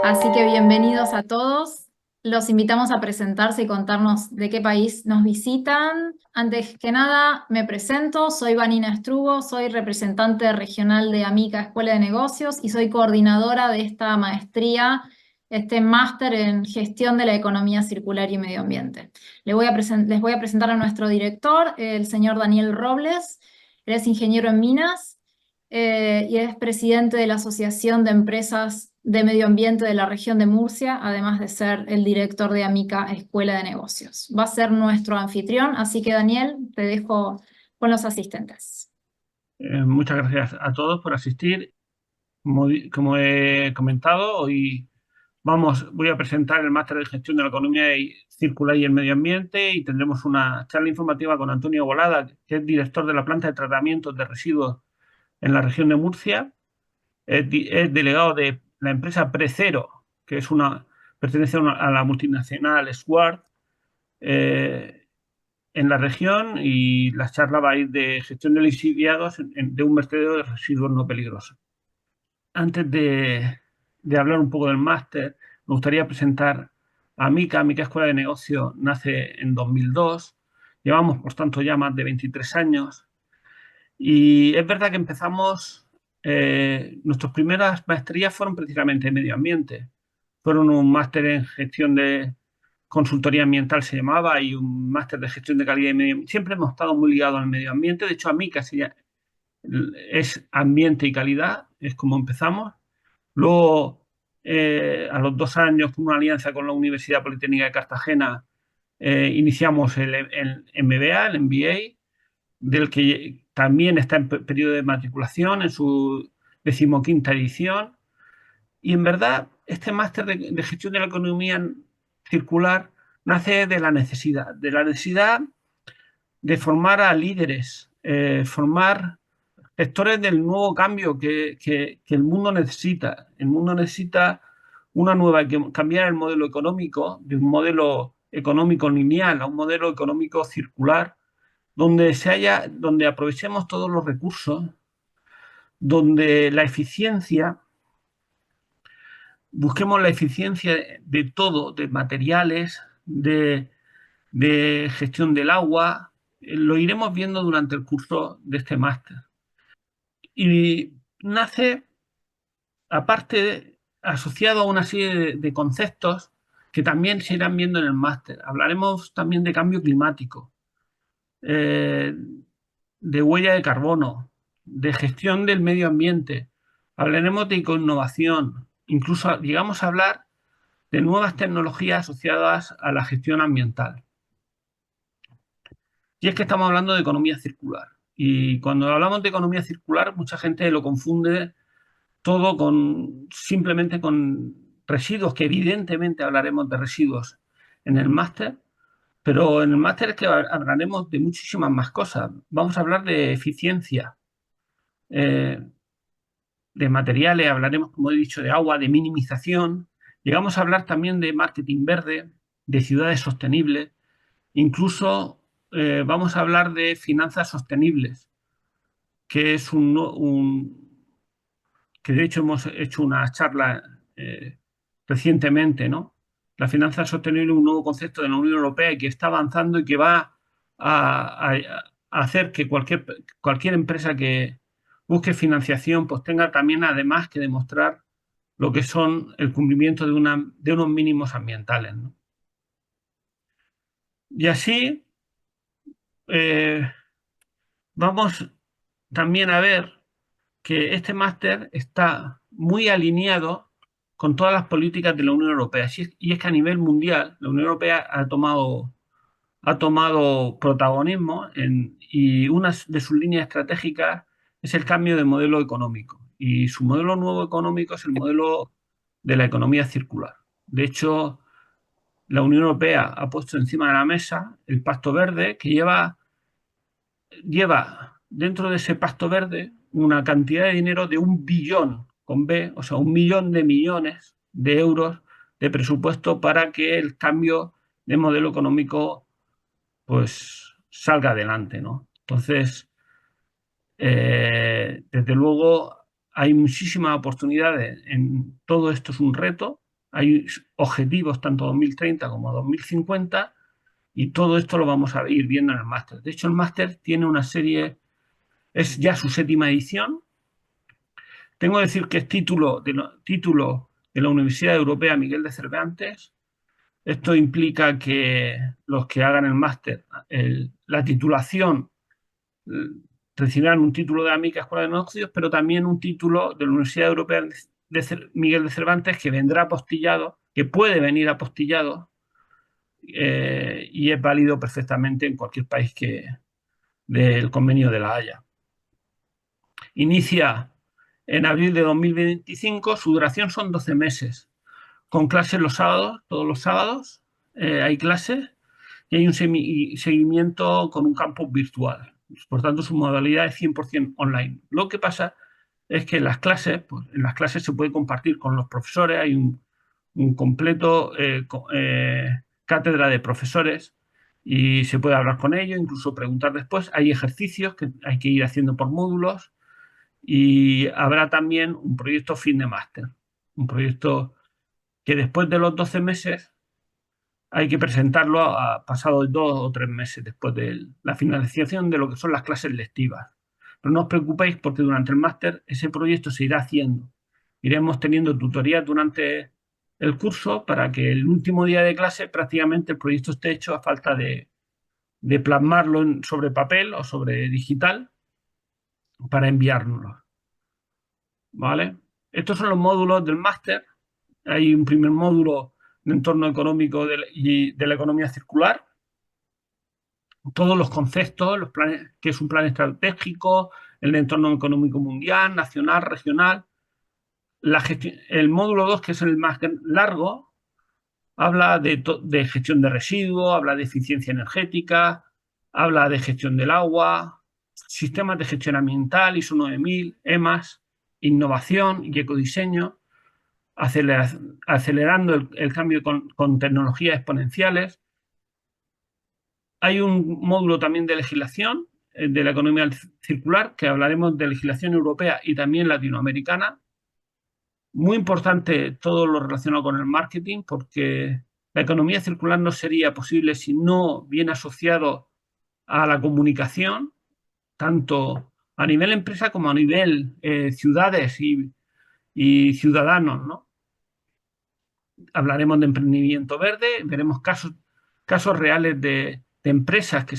Así que bienvenidos a todos. Los invitamos a presentarse y contarnos de qué país nos visitan. Antes que nada, me presento. Soy Vanina Estrugo, soy representante regional de Amica Escuela de Negocios y soy coordinadora de esta maestría, este máster en gestión de la economía circular y medio ambiente. Les voy a presentar a nuestro director, el señor Daniel Robles. Él es ingeniero en minas y es presidente de la Asociación de Empresas de Medio Ambiente de la región de Murcia, además de ser el director de Amica Escuela de Negocios. Va a ser nuestro anfitrión, así que Daniel, te dejo con los asistentes. Muchas gracias a todos por asistir. Como he comentado, hoy voy a presentar el máster de gestión de la economía circular y el medio ambiente y tendremos una charla informativa con Antonio Bolada, que es director de la planta de tratamiento de residuos en la región de Murcia. Es delegado de la empresa Precero, que pertenece a la multinacional Swart, en la región, y la charla va a ir de gestión de lixiviados de un vertedero de residuos no peligrosos. Antes de hablar un poco del máster, me gustaría presentar a Amica. Amica Escuela de Negocio nace en 2002. Llevamos, por tanto, ya más de 23 años. Y es verdad que nuestras primeras maestrías fueron precisamente en medio ambiente. Fueron un máster en gestión de consultoría ambiental, se llamaba, y un máster de gestión de calidad y medio ambiente. Siempre hemos estado muy ligados al medio ambiente. De hecho, Amica es ambiente y calidad, es como empezamos. Luego, a los 2 años, con una alianza con la Universidad Politécnica de Cartagena, iniciamos el MBA, el MBA, del que también está en periodo de matriculación, en su 15ª edición. Y en verdad, este máster de gestión de la economía circular nace de la necesidad de formar a líderes, formar gestores del nuevo cambio que el mundo necesita. El mundo necesita cambiar el modelo económico, de un modelo económico lineal a un modelo económico circular, donde aprovechemos todos los recursos, donde busquemos la eficiencia de todo, de materiales, de gestión del agua. Lo iremos viendo durante el curso de este máster. Y nace, aparte, asociado a una serie de conceptos que también se irán viendo en el máster. Hablaremos también de cambio climático, eh, de huella de carbono, de gestión del medio ambiente. Hablaremos de innovación, incluso llegamos a hablar de nuevas tecnologías asociadas a la gestión ambiental. Y es que estamos hablando de economía circular. Y cuando hablamos de economía circular, mucha gente lo confunde todo simplemente con residuos, que evidentemente hablaremos de residuos en el máster, pero en el máster es que hablaremos de muchísimas más cosas. Vamos a hablar de eficiencia, eh, de materiales, hablaremos, como he dicho, de agua, de minimización. Llegamos a hablar también de marketing verde, de ciudades sostenibles, incluso vamos a hablar de finanzas sostenibles, que es que de hecho hemos hecho una charla recientemente, ¿no? La finanza sostenible es un nuevo concepto de la Unión Europea y que está avanzando y que va a hacer que cualquier empresa que busque financiación pues tenga también además que demostrar lo que son el cumplimiento de unos mínimos ambientales, ¿no? Y así eh, vamos también a ver que este máster está muy alineado con todas las políticas de la Unión Europea. Y es que a nivel mundial la Unión Europea ha tomado protagonismo y una de sus líneas estratégicas es el cambio de modelo económico. Y su modelo nuevo económico es el modelo de la economía circular. De hecho, la Unión Europea ha puesto encima de la mesa el Pacto Verde, que lleva dentro de ese Pacto Verde una cantidad de dinero de 1 billón con B, o sea, 1 millón de millones de euros de presupuesto para que el cambio de modelo económico pues salga adelante, ¿no? Entonces, desde luego hay muchísimas oportunidades. En todo esto es un reto, Hay objetivos tanto 2030 como 2050 y todo esto lo vamos a ir viendo en el máster. De hecho, el máster tiene una serie, es ya su 7ª edición. Tengo que decir que es título de la Universidad Europea Miguel de Cervantes. Esto implica que los que hagan el máster, la titulación, recibirán un título de la MICA Escuela de Negocios, pero también un título de la Universidad Europea de Miguel de Cervantes que vendrá apostillado, que puede venir apostillado y es válido perfectamente en cualquier país del Convenio de La Haya. Inicia en abril de 2025, su duración son 12 meses, con clases los sábados, todos los sábados hay clases y hay un seguimiento con un campus virtual. Por tanto, su modalidad es 100% online. Lo que pasa es que en las clases se puede compartir con los profesores, hay un completo cátedra de profesores y se puede hablar con ellos, incluso preguntar después. Hay ejercicios que hay que ir haciendo por módulos y habrá también un proyecto fin de máster, un proyecto que después de los 12 meses hay que presentarlo pasados 2 o 3 meses después de la finalización de lo que son las clases lectivas. Pero no os preocupéis porque durante el máster ese proyecto se irá haciendo. Iremos teniendo tutorías durante el curso para que el último día de clase prácticamente el proyecto esté hecho a falta de plasmarlo sobre papel o sobre digital para enviárnoslo. ¿Vale? Estos son los módulos del máster. Hay un primer módulo de entorno económico y de la economía circular. Todos los conceptos, los planes, que es un plan estratégico, el entorno económico mundial, nacional, regional. El módulo 2, que es el más largo, habla de gestión de residuos, habla de eficiencia energética, habla de gestión del agua, sistemas de gestión ambiental, ISO 9000, EMAS, innovación y ecodiseño, acelerando el cambio con tecnologías exponenciales. Hay un módulo también de legislación de la economía circular, que hablaremos de legislación europea y también latinoamericana. Muy importante todo lo relacionado con el marketing, porque la economía circular no sería posible si no viene asociado a la comunicación, tanto a nivel empresa como a nivel ciudades y ciudadanos, ¿no? Hablaremos de emprendimiento verde, veremos casos reales de empresas que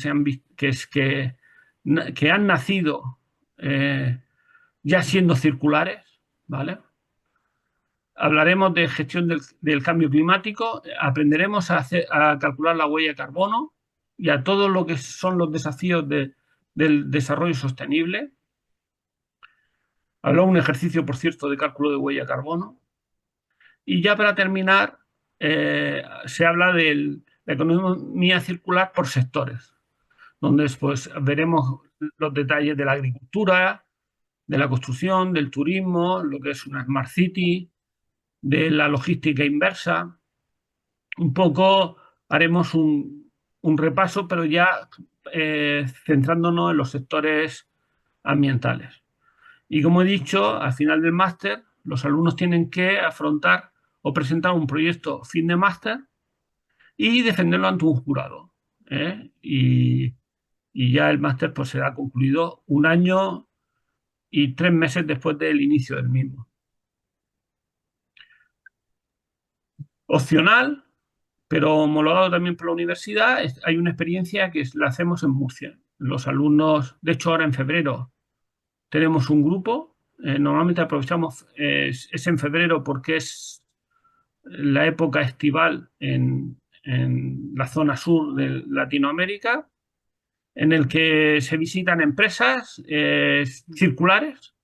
han nacido ya siendo circulares, ¿vale? Hablaremos de gestión del cambio climático, aprenderemos a calcular la huella de carbono y a todo lo que son los desafíos del desarrollo sostenible. Habrá un ejercicio, por cierto, de cálculo de huella de carbono. Y ya para terminar, se habla de la economía circular por sectores, donde pues, veremos los detalles de la agricultura, de la construcción, del turismo, lo que es una Smart City, de la logística inversa. Un poco haremos un repaso, pero ya centrándonos en los sectores ambientales. Y como he dicho, al final del máster, los alumnos tienen que afrontar o presentar un proyecto fin de máster y defenderlo ante un jurado. Y ya el máster pues, será concluido 1 año y 3 meses después del inicio del mismo. Opcional, pero homologado también por la universidad, hay una experiencia que la hacemos en Murcia. Los alumnos, de hecho ahora en febrero, tenemos un grupo. Normalmente aprovechamos, es en febrero porque es la época estival en la zona sur de Latinoamérica, en el que se visitan empresas circulares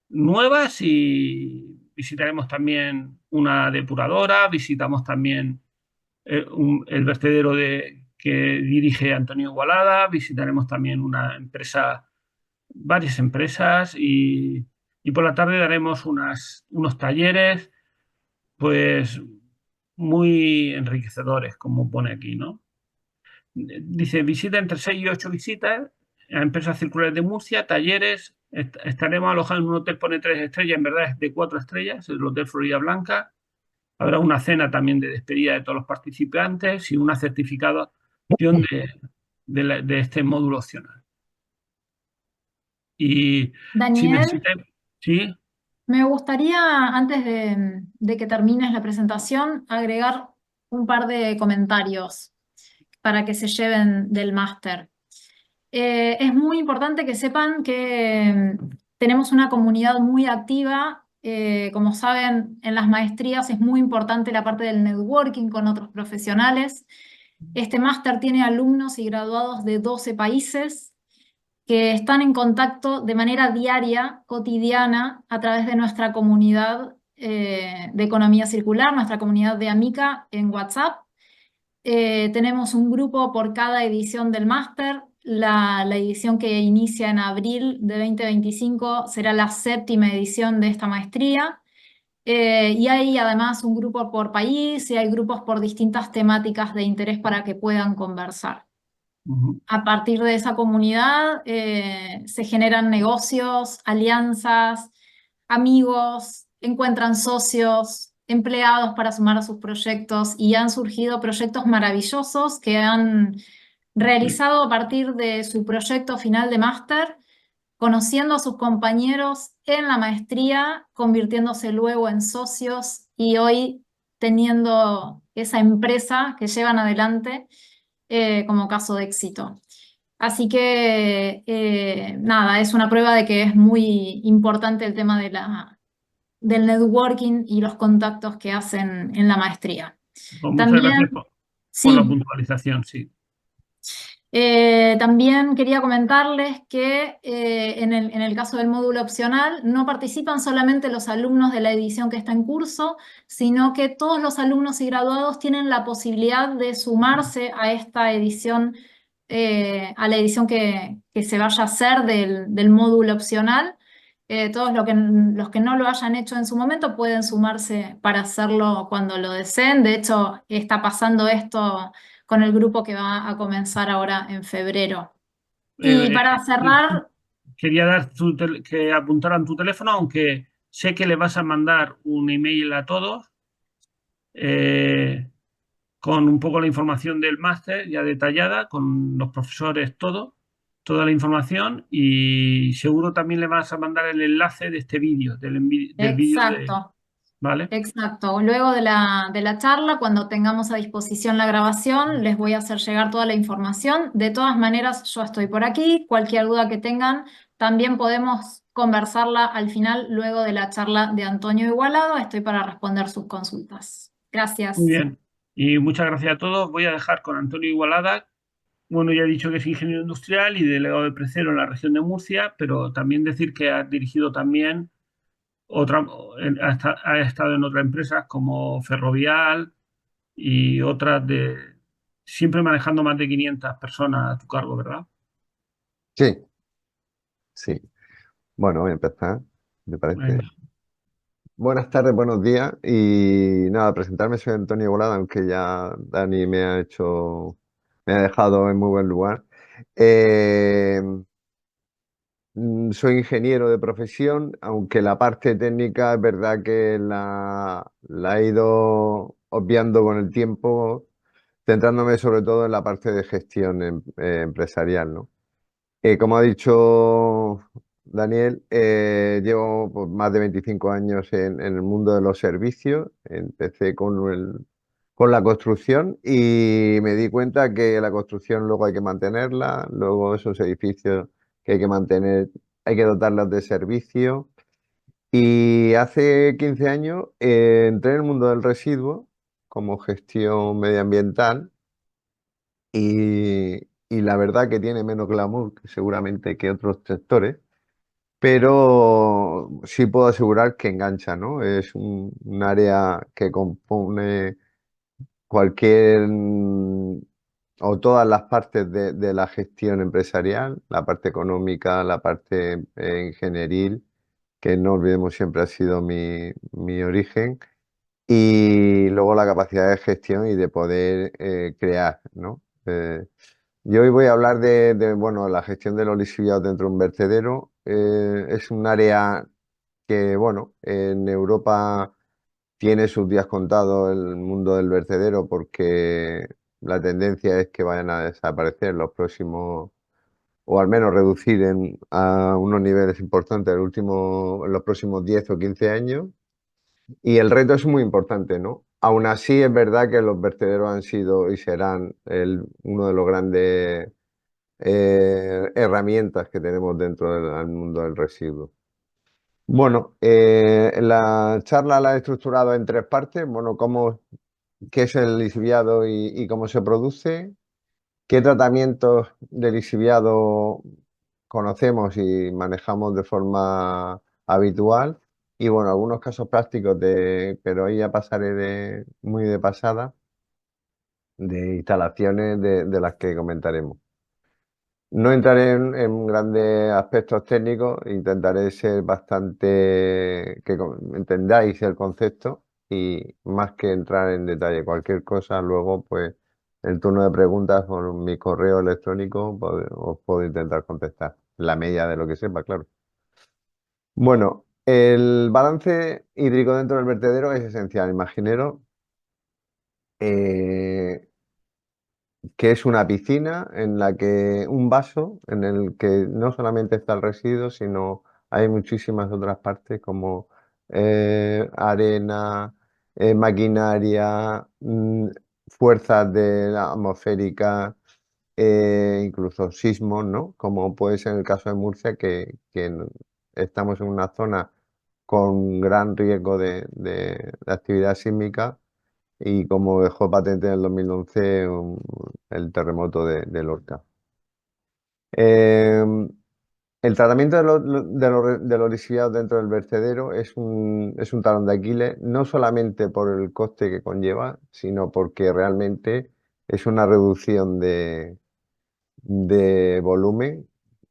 nuevas y visitaremos también una depuradora, visitamos también el vertedero que dirige Antonio Igualada, visitaremos también varias empresas y por la tarde daremos unos talleres pues muy enriquecedores, como pone aquí, ¿no? Dice, visita entre 6 y 8 visitas a empresas circulares de Murcia, talleres. Estaremos alojados en un hotel, pone 3 estrellas, en verdad es de 4 estrellas, el Hotel Florida Blanca. Habrá una cena también de despedida de todos los participantes y una certificación de este módulo opcional. Y si Daniel, necesitáis, sí, me gustaría, antes de que termines la presentación, agregar un par de comentarios para que se lleven del máster. Es muy importante que sepan que tenemos una comunidad muy activa. Como saben, en las maestrías es muy importante la parte del networking con otros profesionales. Este máster tiene alumnos y graduados de 12 países que están en contacto de manera diaria, cotidiana, a través de nuestra comunidad de economía circular, nuestra comunidad de Amica en WhatsApp. Tenemos un grupo por cada edición del máster. La edición que inicia en abril de 2025 será la séptima edición de esta maestría. Y hay además un grupo por país y hay grupos por distintas temáticas de interés para que puedan conversar. ujú, A partir de esa comunidad se generan negocios, alianzas, amigos, encuentran socios, empleados para sumar a sus proyectos y han surgido proyectos maravillosos que han sí, realizado a partir de su proyecto final de máster, conociendo a sus compañeros en la maestría, convirtiéndose luego en socios y hoy teniendo esa empresa que llevan adelante como caso de éxito. Así que, nada, es una prueba de que es muy importante el tema del networking y los contactos que hacen en la maestría. pues muchas gracias También, por la sí, puntualización, sí. también quería comentarles que en el caso del módulo opcional no participan solamente los alumnos de la edición que está en curso, sino que todos los alumnos y graduados tienen la posibilidad de sumarse a esta edición, a la edición que se vaya a hacer del módulo opcional. Todos los que no lo hayan hecho en su momento pueden sumarse para hacerlo cuando lo deseen. De hecho, está pasando esto con el grupo que va a comenzar ahora en febrero. Y Eh, para cerrar, Quería dar que apuntaran tu teléfono, aunque sé que le vas a mandar un email a todos eh, con un poco la información del máster ya detallada, con los profesores, toda la información y seguro también le vas a mandar el enlace de este vídeo, del vídeo de, exacto, ¿vale? exacto. Luego de la charla, cuando tengamos a disposición la grabación, les voy a hacer llegar toda la información. De todas maneras, yo estoy por aquí. Cualquier duda que tengan, también podemos conversarla al final, luego de la charla de Antonio Igualado. Estoy para responder sus consultas. Muy Gracias. bien. Y muchas gracias a todos. Voy a dejar con Antonio Igualada. Bueno, ya he dicho que es ingeniero industrial y delegado de Precero en la región de Murcia, pero también decir que ha dirigido también otra, ha estado en otras empresas como Ferrovial y otras siempre manejando más de 500 personas a tu cargo, ¿verdad? Sí, sí. Bueno, voy a empezar, me parece. Venga, Buenas tardes, buenos días. Y nada, presentarme, soy Antonio Bolada, aunque ya Dani me ha dejado en muy buen lugar. Eh, Soy ingeniero de profesión, aunque la parte técnica es verdad que la he ido obviando con el tiempo, centrándome sobre todo en la parte de gestión empresarial, ¿no? Como ha dicho Daniel, llevo pues, más de 25 años en el mundo de los servicios. Empecé con la construcción y me di cuenta que la construcción luego hay que mantenerla, luego esos edificios que hay que mantener, hay que dotarlos de servicio. Y hace 15 años entré en el mundo del residuo como gestión medioambiental y la verdad que tiene menos glamour seguramente que otros sectores, pero sí puedo asegurar que engancha, ¿no? Es un área que compone cualquier o todas las partes de la gestión empresarial, la parte económica, la parte ingenieril, que no olvidemos siempre ha sido mi origen, y luego la capacidad de gestión y de poder crear, ¿no? Yo hoy voy a hablar bueno, la gestión de los lixiviados dentro de un vertedero. Es un área que, bueno, en Europa tiene sus días contados el mundo del vertedero porque la tendencia es que vayan a desaparecer en los próximos, o al menos reducir a unos niveles importantes en los próximos 10 o 15 años. Y el reto es muy importante, ¿no? Aún así, es verdad que los vertederos han sido y serán uno de los grandes herramientas que tenemos dentro del mundo del residuo. Bueno, la charla la he estructurado en tres partes. Bueno, qué es el lixiviado y cómo se produce, qué tratamientos de lixiviado conocemos y manejamos de forma habitual y bueno, algunos casos prácticos pero ahí ya pasaré muy de pasada, de instalaciones de las que comentaremos. No entraré en grandes aspectos técnicos, intentaré ser que entendáis el concepto y más que entrar en detalle cualquier cosa, luego pues el turno de preguntas por mi correo electrónico os puedo intentar contestar, en la medida de lo que sepa, claro. Bueno, el balance hídrico dentro del vertedero es esencial. Imaginaros eh, que es una piscina en la que un vaso en el que no solamente está el residuo, sino hay muchísimas otras partes como arena, maquinaria, fuerzas atmosféricas, incluso sismos, ¿no? Como puede ser en el caso de Murcia, que estamos en una zona con gran riesgo de actividad sísmica y como dejó patente en el 2011 el terremoto de Lorca. Eh, el tratamiento de los lixiviados dentro del vertedero es un talón de Aquiles, no solamente por el coste que conlleva, sino porque realmente es una reducción de volumen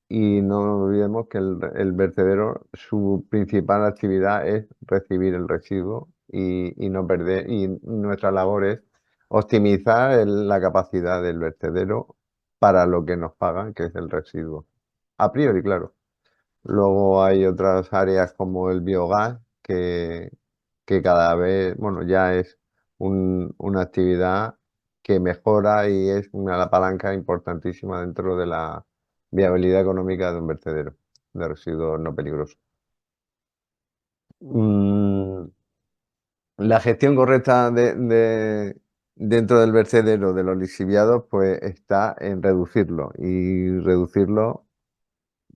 y no olvidemos que el vertedero, su principal actividad es recibir el residuo y no perder, y nuestra labor es optimizar la capacidad del vertedero para lo que nos pagan, que es el residuo. A priori, claro. Luego hay otras áreas como el biogás, que cada vez, bueno, ya es una actividad que mejora y es una palanca importantísima dentro de la viabilidad económica de un vertedero de residuos no peligrosos. Mm, la gestión correcta dentro del vertedero de los lixiviados, pues está en reducirlo y reducirlo,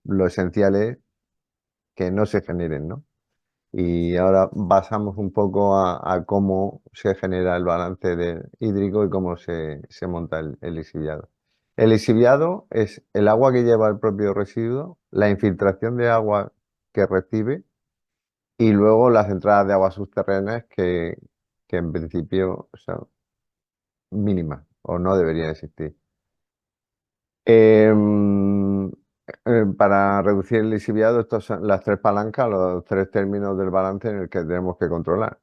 lo esencial es que no se generen, ¿no? Y ahora basamos un poco a cómo se genera el balance hídrico y cómo se monta el lixiviado. El lixiviado es el agua que lleva el propio residuo, la infiltración de agua que recibe y luego las entradas de aguas subterráneas que en principio son mínimas o no deberían existir. Em, para reducir el lixiviado, estas son las tres palancas, los tres términos del balance en el que tenemos que controlar.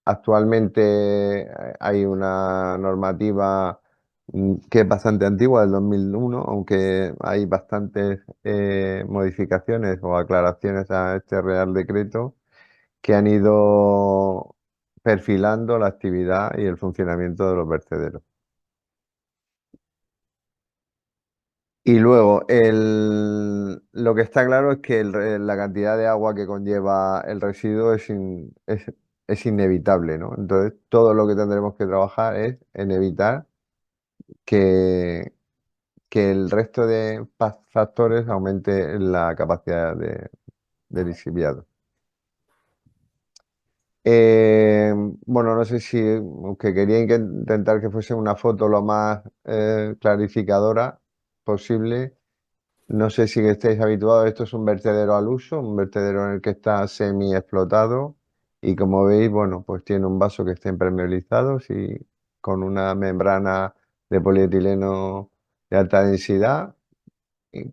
Actualmente hay una normativa que es bastante antigua, del 2001, aunque hay bastantes modificaciones o aclaraciones a este Real Decreto que han ido perfilando la actividad y el funcionamiento de los vertederos. Y luego, lo que está claro es que la cantidad de agua que conlleva el residuo es inevitable, ¿no? Entonces, todo lo que tendremos que trabajar es en evitar que, que el resto de factores aumente la capacidad de lixiviado. Bueno, no sé si, aunque quería intentar que fuese una foto lo más clarificadora posible. No sé si estáis habituados, esto es un vertedero al uso, un vertedero en el que está semi explotado y como veis, bueno, pues tiene un vaso que está impermeabilizado y con una membrana de polietileno de alta densidad. Y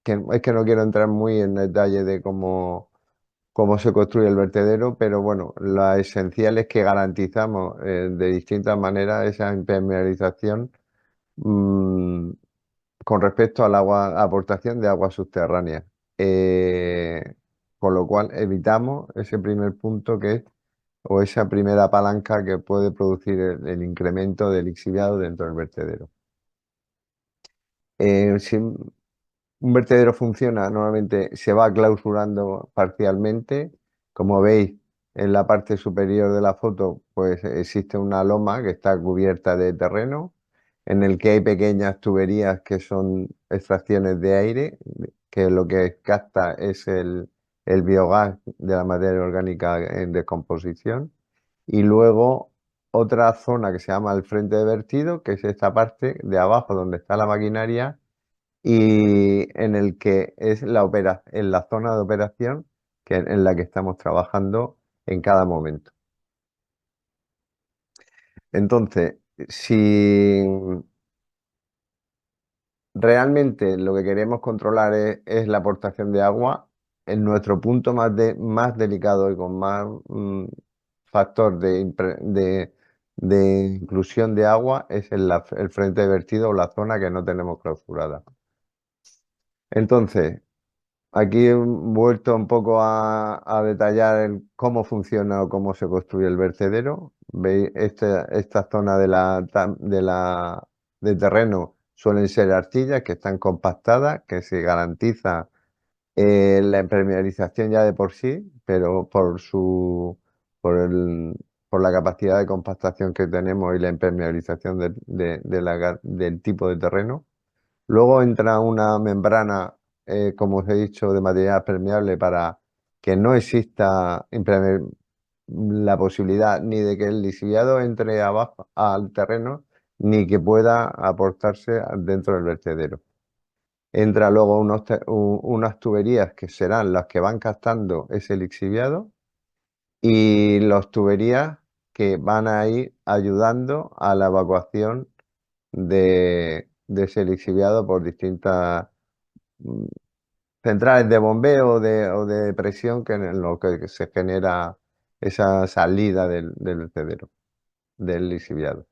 es que no quiero entrar muy en detalle de cómo se construye el vertedero, pero bueno, la esencial es que garantizamos de distintas maneras esa impermeabilización. mm, con respecto al agua, aportación de agua subterránea. Con lo cual evitamos ese primer punto que es o esa primera palanca que puede producir el incremento del lixiviado dentro del vertedero. Si un vertedero funciona, normalmente se va clausurando parcialmente. Como veis en la parte superior de la foto, pues existe una loma que está cubierta de terreno, en el que hay pequeñas tuberías que son extracciones de aire, que lo que capta es el biogás de la materia orgánica en descomposición. Y luego otra zona que se llama el frente de vertido, que es esta parte de abajo donde está la maquinaria y en el que es en la zona de operación en la que estamos trabajando en cada momento. Entonces, si realmente lo que queremos controlar es la aportación de agua, en nuestro punto más delicado y con más factor de inclusión de agua es el frente de vertido o la zona que no tenemos clausurada. Entonces, aquí he vuelto un poco a detallar cómo funciona o cómo se construye el vertedero. Veis, esta zona de terreno suelen ser arcillas que están compactadas, que se garantiza la impermeabilización ya de por sí, pero por el- por la capacidad de compactación que tenemos y la impermeabilización del tipo de terreno. Luego entra una membrana, como os he dicho, de material permeable para que no exista la posibilidad ni de que el lixiviado entre abajo al terreno, ni que pueda aportarse dentro del vertedero. Entra luego unas tuberías que serán las que van captando ese lixiviado y las tuberías que van a ir ayudando a la evacuación de ese lixiviado por distintas mm, centrales de bombeo o de presión en lo que se genera esa salida del vertedero, del lixiviado.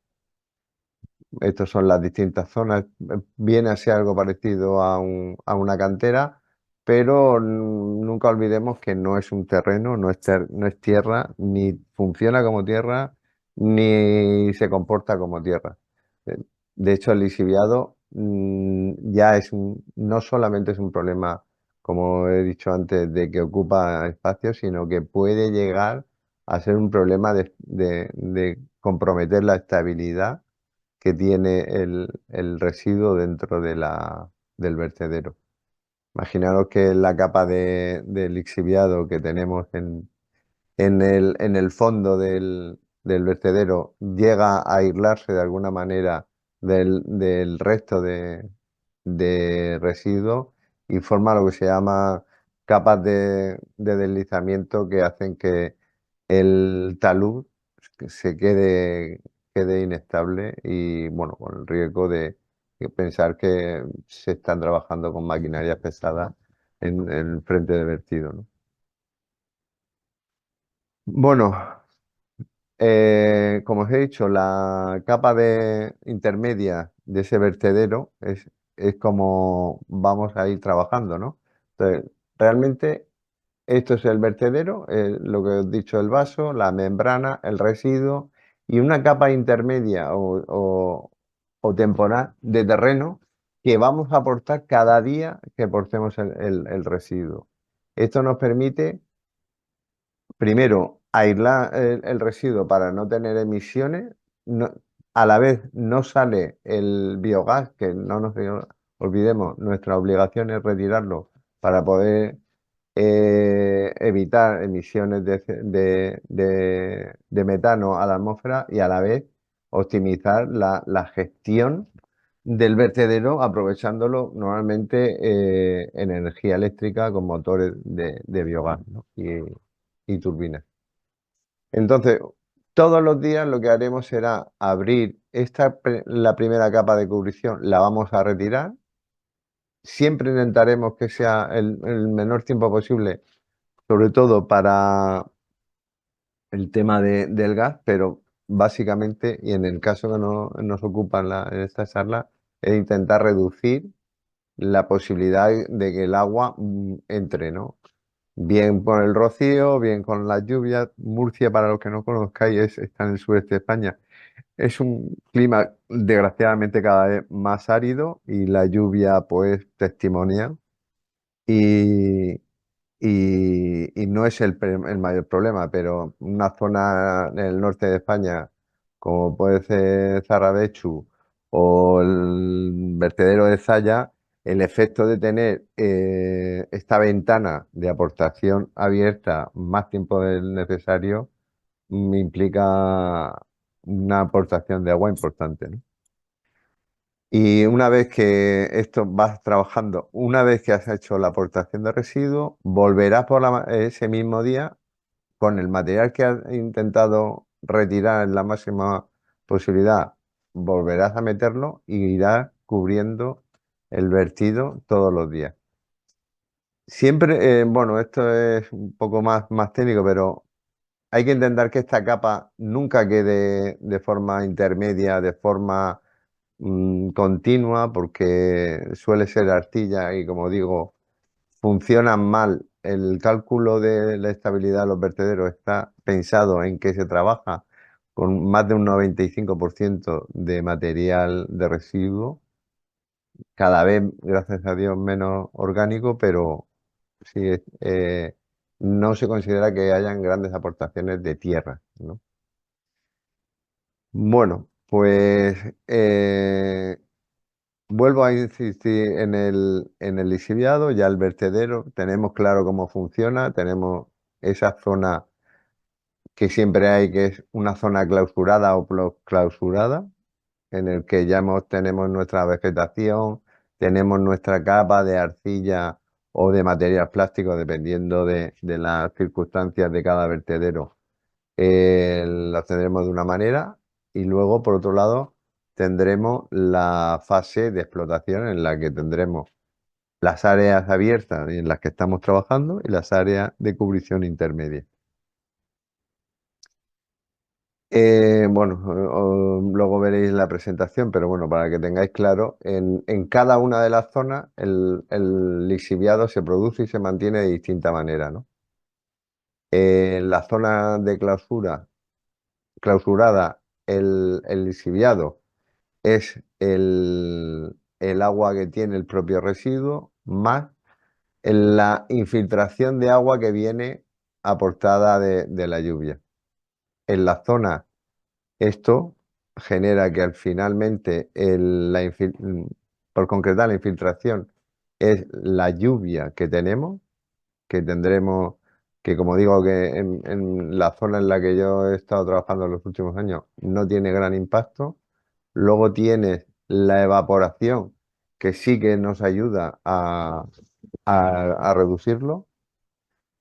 Estas son las distintas zonas. Viene a ser algo parecido a una cantera, pero nunca olvidemos que no es un terreno, no es tierra, ni funciona como tierra, ni se comporta como tierra. Eh, De hecho, el lixiviado ya no solamente es un problema, como he dicho antes, de que ocupa espacio, sino que puede llegar a ser un problema de comprometer la estabilidad que tiene el residuo dentro del vertedero. Imaginaros que la capa de lixiviado que tenemos en el fondo del vertedero llega a aislarse de alguna manera del resto de residuos y forma lo que se llama capas de deslizamiento que hacen que el talud quede inestable y bueno, con el riesgo de pensar que se están trabajando con maquinarias pesadas en el frente de vertido, ¿no? Bueno, como os he dicho, la capa intermedia de ese vertedero es como vamos a ir trabajando, ¿no? Entonces, realmente esto es el vertedero, lo que os he dicho, el vaso, la membrana, el residuo y una capa intermedia o temporal de terreno que vamos a aportar cada día que aportemos el residuo. Esto nos permite primero, aislar el residuo para no tener emisiones. A la vez no sale el biogás, que no nos olvidemos, nuestra obligación es retirarlo para poder evitar emisiones de metano a la atmósfera y a la vez optimizar la gestión del vertedero, aprovechándolo normalmente en energía eléctrica con motores de biogás, ¿no? Y turbinas. Entonces, todos los días lo que haremos será abrir la primera capa de cubrición, la vamos a retirar. Siempre intentaremos que sea el menor tiempo posible, sobre todo para el tema del gas, pero básicamente, y en el caso que nos ocupa en esta charla, es intentar reducir la posibilidad de que el agua entre, ¿no? bien con el rocío, bien con las lluvias. Murcia, para los que no conozcáis, está en el sureste de España. Es un clima desgraciadamente cada vez más árido y la lluvia pues testimonial y, y no es el mayor problema, pero una zona en el norte de España como puede ser Zarrabechu o el vertedero de Zaya, el efecto de tener esta ventana de aportación abierta más tiempo del necesario implica una aportación de agua importante, ¿no? Y una vez que esto vas trabajando, una vez que has hecho la aportación de residuos, volverás por ese mismo día con el material que has intentado retirar en la máxima posibilidad, volverás a meterlo y irás cubriendo el vertido todos los días. Siempre, bueno, esto es un poco más técnico, pero hay que intentar que esta capa nunca quede de forma intermedia, de forma continua, porque suele ser arcilla y, como digo, funcionan mal. El cálculo de la estabilidad de los vertederos está pensado en que se trabaja con más de un 95% de material de residuo, cada vez, gracias a Dios, menos orgánico, pero sí, no se considera que hayan grandes aportaciones de tierra, ¿no? Bueno, pues vuelvo a insistir en el lixiviado, ya el vertedero, tenemos claro cómo funciona, tenemos esa zona que siempre hay, que es una zona clausurada o clausurada, en el que ya tenemos nuestra vegetación, tenemos nuestra capa de arcilla o de material plástico, dependiendo de las circunstancias de cada vertedero. Lo tendremos de una manera y luego, por otro lado, tendremos la fase de explotación en la que tendremos las áreas abiertas en las que estamos trabajando y las áreas de cubrición intermedia. Bueno, luego veréis la presentación, pero bueno, para que tengáis claro, en cada una de las zonas el lixiviado se produce y se mantiene de distinta manera, ¿no? En la zona de clausurada, el lixiviado es el agua que tiene el propio residuo más la infiltración de agua que viene aportada de la lluvia. En la zona, esto genera que finalmente, por concretar la infiltración, es la lluvia que tenemos, que tendremos, que como digo, que en la zona en la que yo he estado trabajando en los últimos años no tiene gran impacto. Luego tienes la evaporación, que sí que nos ayuda a reducirlo.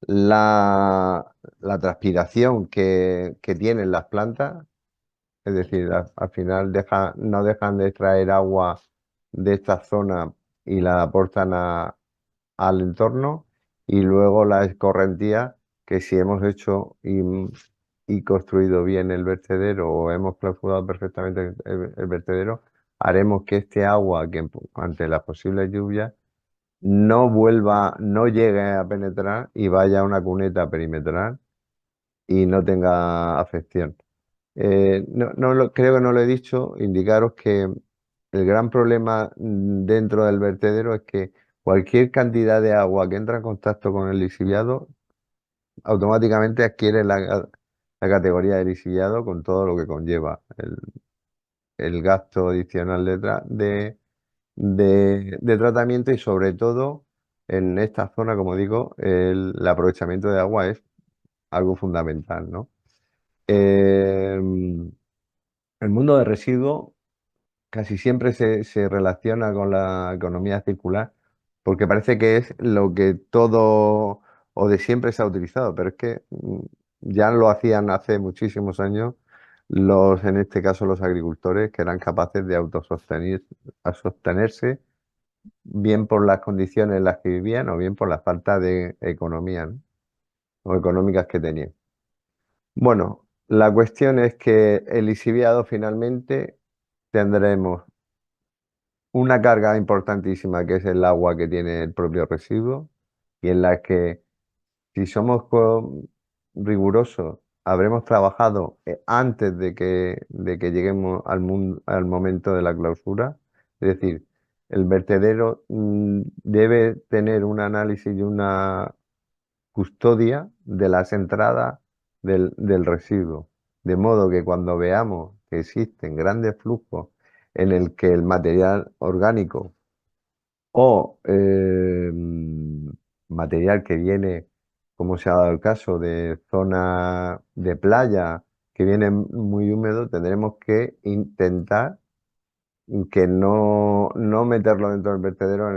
La transpiración que tienen las plantas, es decir, al final no dejan de extraer agua de esta zona y la aportan al entorno. Y luego la escorrentía, que si hemos hecho y construido bien el vertedero o hemos clausurado perfectamente el vertedero, haremos que este agua, que ante las posibles lluvias, no vuelva, no llegue a penetrar y vaya a una cuneta perimetral y no tenga afección. Creo que no lo he dicho, indicaros que el gran problema dentro del vertedero es que cualquier cantidad de agua que entra en contacto con el lixiviado automáticamente adquiere la categoría de lixiviado, con todo lo que conlleva el gasto adicional de tratamiento, y sobre todo en esta zona, como digo, el aprovechamiento de agua es algo fundamental, ¿no? El mundo de residuos casi siempre se relaciona con la economía circular, porque parece que es lo que todo o de siempre se ha utilizado, pero es que ya lo hacían hace muchísimos años en este caso los agricultores, que eran capaces de sostenerse, bien por las condiciones en las que vivían o bien por la falta de economía, ¿no? O económicas que tenían. Bueno, la cuestión es que el lixiviado finalmente tendremos una carga importantísima, que es el agua que tiene el propio residuo, y en la que si somos rigurosos, habremos trabajado antes de que lleguemos al momento de la clausura. Es decir, el vertedero debe tener un análisis y una custodia de las entradas del residuo. De modo que cuando veamos que existen grandes flujos en el que el material orgánico o material que viene, como se ha dado el caso, de zona de playa, que viene muy húmedo, tendremos que intentar que no meterlo dentro del vertedero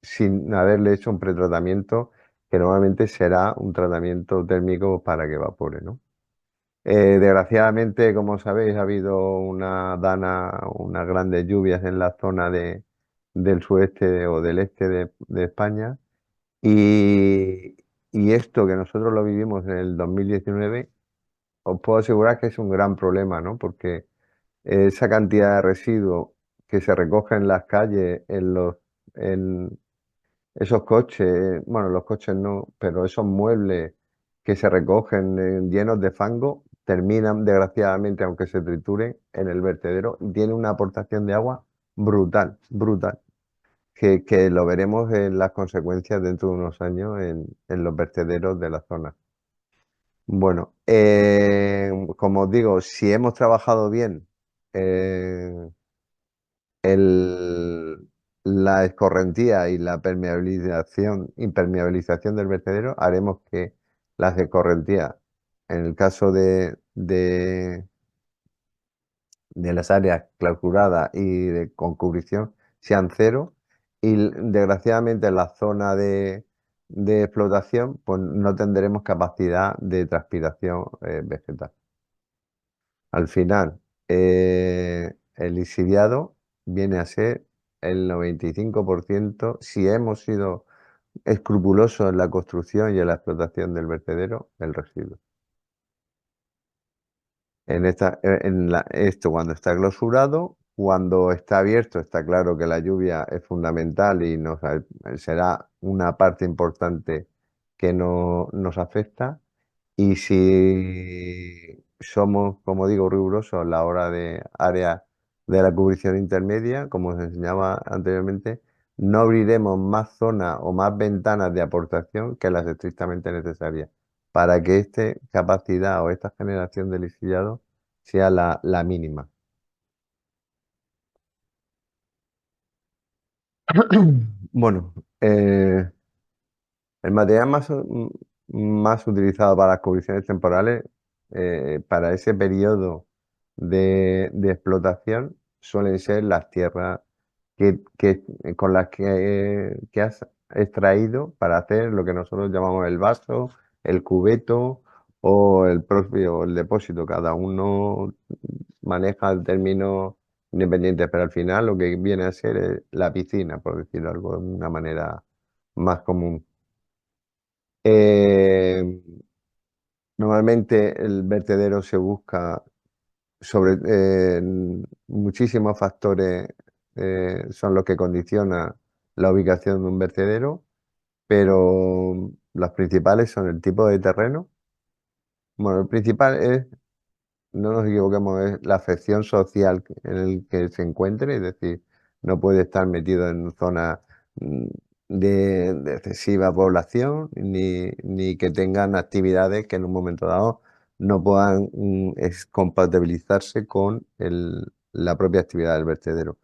sin haberle hecho un pretratamiento, que normalmente será un tratamiento térmico para que evapore, ¿no? Desgraciadamente, como sabéis, ha habido unas grandes lluvias en la zona del sudeste o del este de España y, y esto que nosotros lo vivimos en el 2019, os puedo asegurar que es un gran problema, ¿no? Porque esa cantidad de residuos que se recoge en las calles, en esos coches, bueno, los coches no, pero esos muebles que se recogen llenos de fango terminan, desgraciadamente, aunque se trituren, en el vertedero y tienen una aportación de agua brutal, brutal, que lo veremos en las consecuencias dentro de unos años en los vertederos de la zona. Bueno, como os digo, si hemos trabajado bien, eh, el- la escorrentía y la impermeabilización del vertedero, haremos que las escorrentías, en el caso de las áreas clausuradas y con cubrición, sean cero. Y desgraciadamente en la zona de explotación, pues no tendremos capacidad de transpiración vegetal. Al final, el lixiviado viene a ser el 95%, si hemos sido escrupulosos en la construcción y en la explotación del vertedero, el residuo. Esto cuando está clausurado, cuando está abierto, está claro que la lluvia es fundamental y será una parte importante que nos afecta. Y si somos, como digo, rigurosos a la hora de área de la cubrición intermedia, como os enseñaba anteriormente, no abriremos más zonas o más ventanas de aportación que las estrictamente necesarias para que esta capacidad o esta generación de lisillado sea la mínima. Bueno, el material más utilizado para las cubriciones temporales, para ese periodo de explotación, suelen ser las tierras con las que has extraído para hacer lo que nosotros llamamos el vaso, el cubeto o el propio el depósito. Cada uno maneja el término independiente, pero al final lo que viene a ser es la piscina, por decirlo algo de una manera más común. Eh, Normalmente el vertedero se busca sobre muchísimos factores, son los que condicionan la ubicación de un vertedero, pero los principales son el tipo de terreno. Bueno, el principal es, no nos equivoquemos, es la afección social en el que se encuentre, es decir, no puede estar metido en zonas mm, de excesiva población, ni que tengan actividades que en un momento dado no puedan compatibilizarse con la propia actividad del vertedero.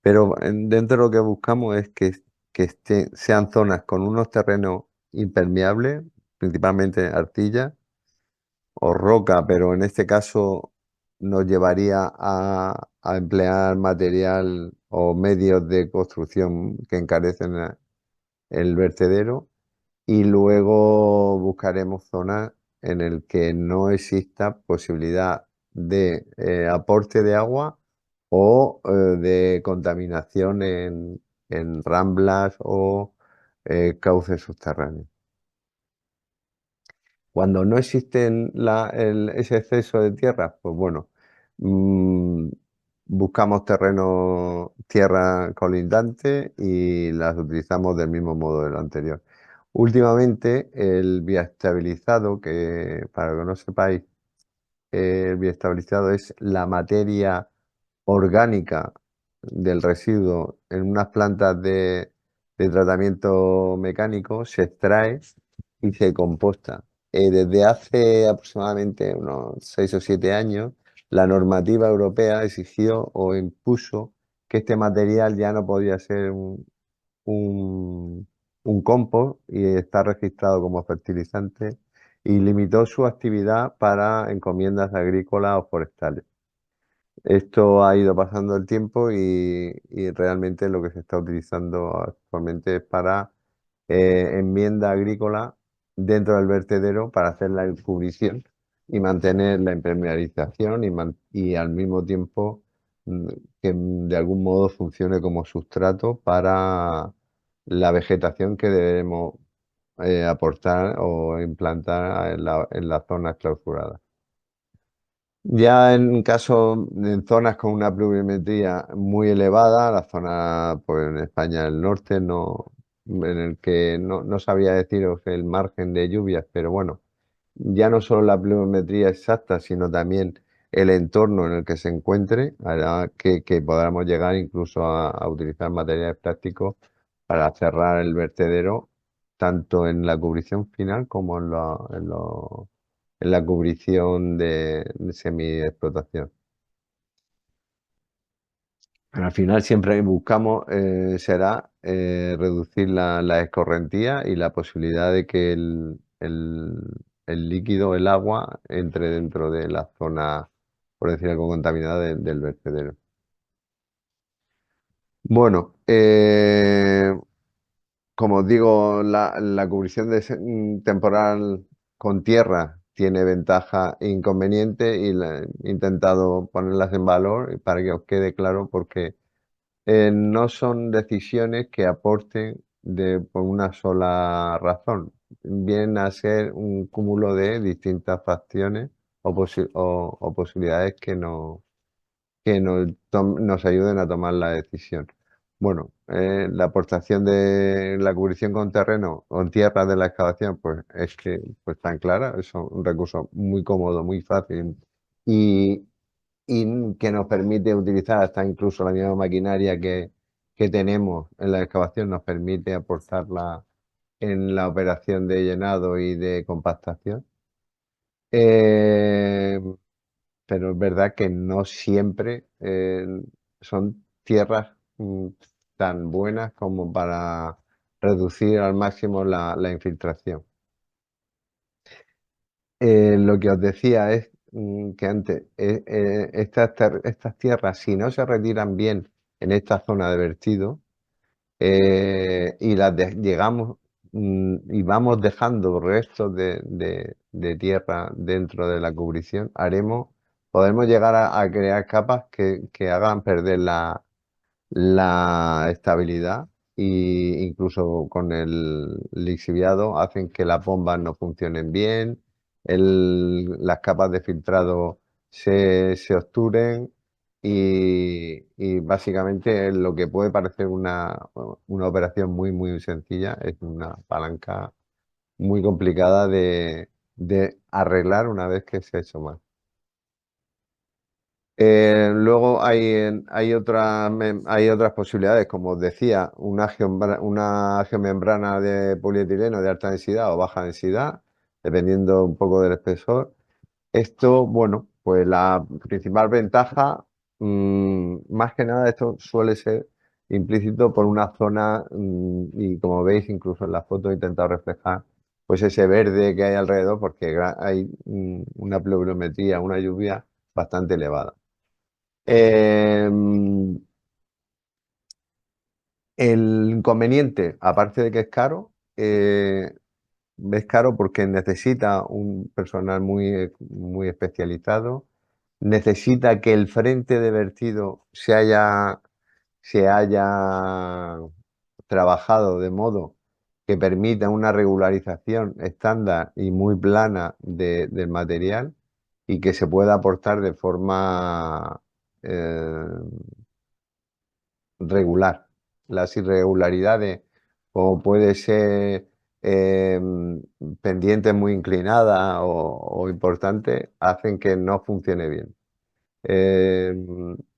Pero dentro de lo que buscamos es que sean zonas con unos terrenos impermeables, principalmente arcilla o roca, pero en este caso nos llevaría a emplear material o medios de construcción que encarecen el vertedero y luego buscaremos zonas en el que no exista posibilidad de aporte de agua o de contaminación en ramblas o cauces subterráneos. Cuando no existen ese exceso de tierra, pues bueno, mm, buscamos tierra colindante y las utilizamos del mismo modo de lo anterior. Últimamente el bioestabilizado, que para que no sepáis, el bioestabilizado es la materia orgánica del residuo en unas plantas de tratamiento mecánico, se extrae y se composta. Desde hace aproximadamente unos 6 o 7 años, la normativa europea exigió o impuso que este material ya no podía ser un, un compost y está registrado como fertilizante y limitó su actividad para encomiendas agrícolas o forestales. Esto ha ido pasando el tiempo y realmente lo que se está utilizando actualmente es para enmienda agrícola dentro del vertedero para hacer la cubrición y mantener la impermeabilización y al mismo tiempo mm, que de algún modo funcione como sustrato para la vegetación que debemos aportar o implantar en las zonas clausuradas. Ya en zonas con una pluviometría muy elevada, la zona pues, en España del norte, en el que no sabría deciros el margen de lluvias, pero bueno, ya no solo la pluviometría exacta, sino también el entorno en el que se encuentre, hará que podamos llegar incluso a utilizar materiales plásticos para cerrar el vertedero, tanto en la cubrición final como en la cubrición de semi-explotación. Al final siempre buscamos será reducir la escorrentía y la posibilidad de que el líquido, el agua, entre dentro de la zona, por decir algo, contaminada del vertedero. Bueno, como os digo, la cubrición temporal con tierra tiene ventaja e inconveniente y he intentado ponerlas en valor para que os quede claro porque no son decisiones que aporten por una sola razón. Vienen a ser un cúmulo de distintas facciones o posibilidades que nos ayuden a tomar la decisión. Bueno, la aportación de la cubrición con terreno o en tierra de la excavación, pues es que pues tan clara, es un recurso muy cómodo, muy fácil y, y que nos permite utilizar hasta incluso la misma maquinaria que tenemos en la excavación, nos permite aportarla en la operación de llenado y de compactación. Eh, pero es verdad que no siempre son tierras tan buenas como para reducir al máximo la infiltración. Lo que os decía es que antes, estas tierras, si no se retiran bien en esta zona de vertido y llegamos y vamos dejando restos de tierra dentro de la cubrición, podremos llegar a crear capas que hagan perder la estabilidad e incluso con el lixiviado hacen que las bombas no funcionen bien, las capas de filtrado se obturen y básicamente lo que puede parecer una operación muy sencilla es una palanca muy complicada de arreglar una vez que se ha hecho mal. Luego hay otras posibilidades, como os decía, una geomembrana de polietileno de alta densidad o baja densidad, dependiendo un poco del espesor. Esto, bueno, pues la principal ventaja, más que nada, esto suele ser implícito por una zona, y como veis, incluso en la foto he intentado reflejar, pues ese verde que hay alrededor, porque hay una pluviometría, una lluvia bastante elevada. Em, el inconveniente, aparte de que es caro porque necesita un personal muy especializado, necesita que el frente de vertido se haya trabajado de modo que permita una regularización estándar y muy plana del material y que se pueda aportar de forma eh, regular. Las irregularidades, como puede ser pendientes muy inclinadas o importantes, hacen que no funcione bien. Eh,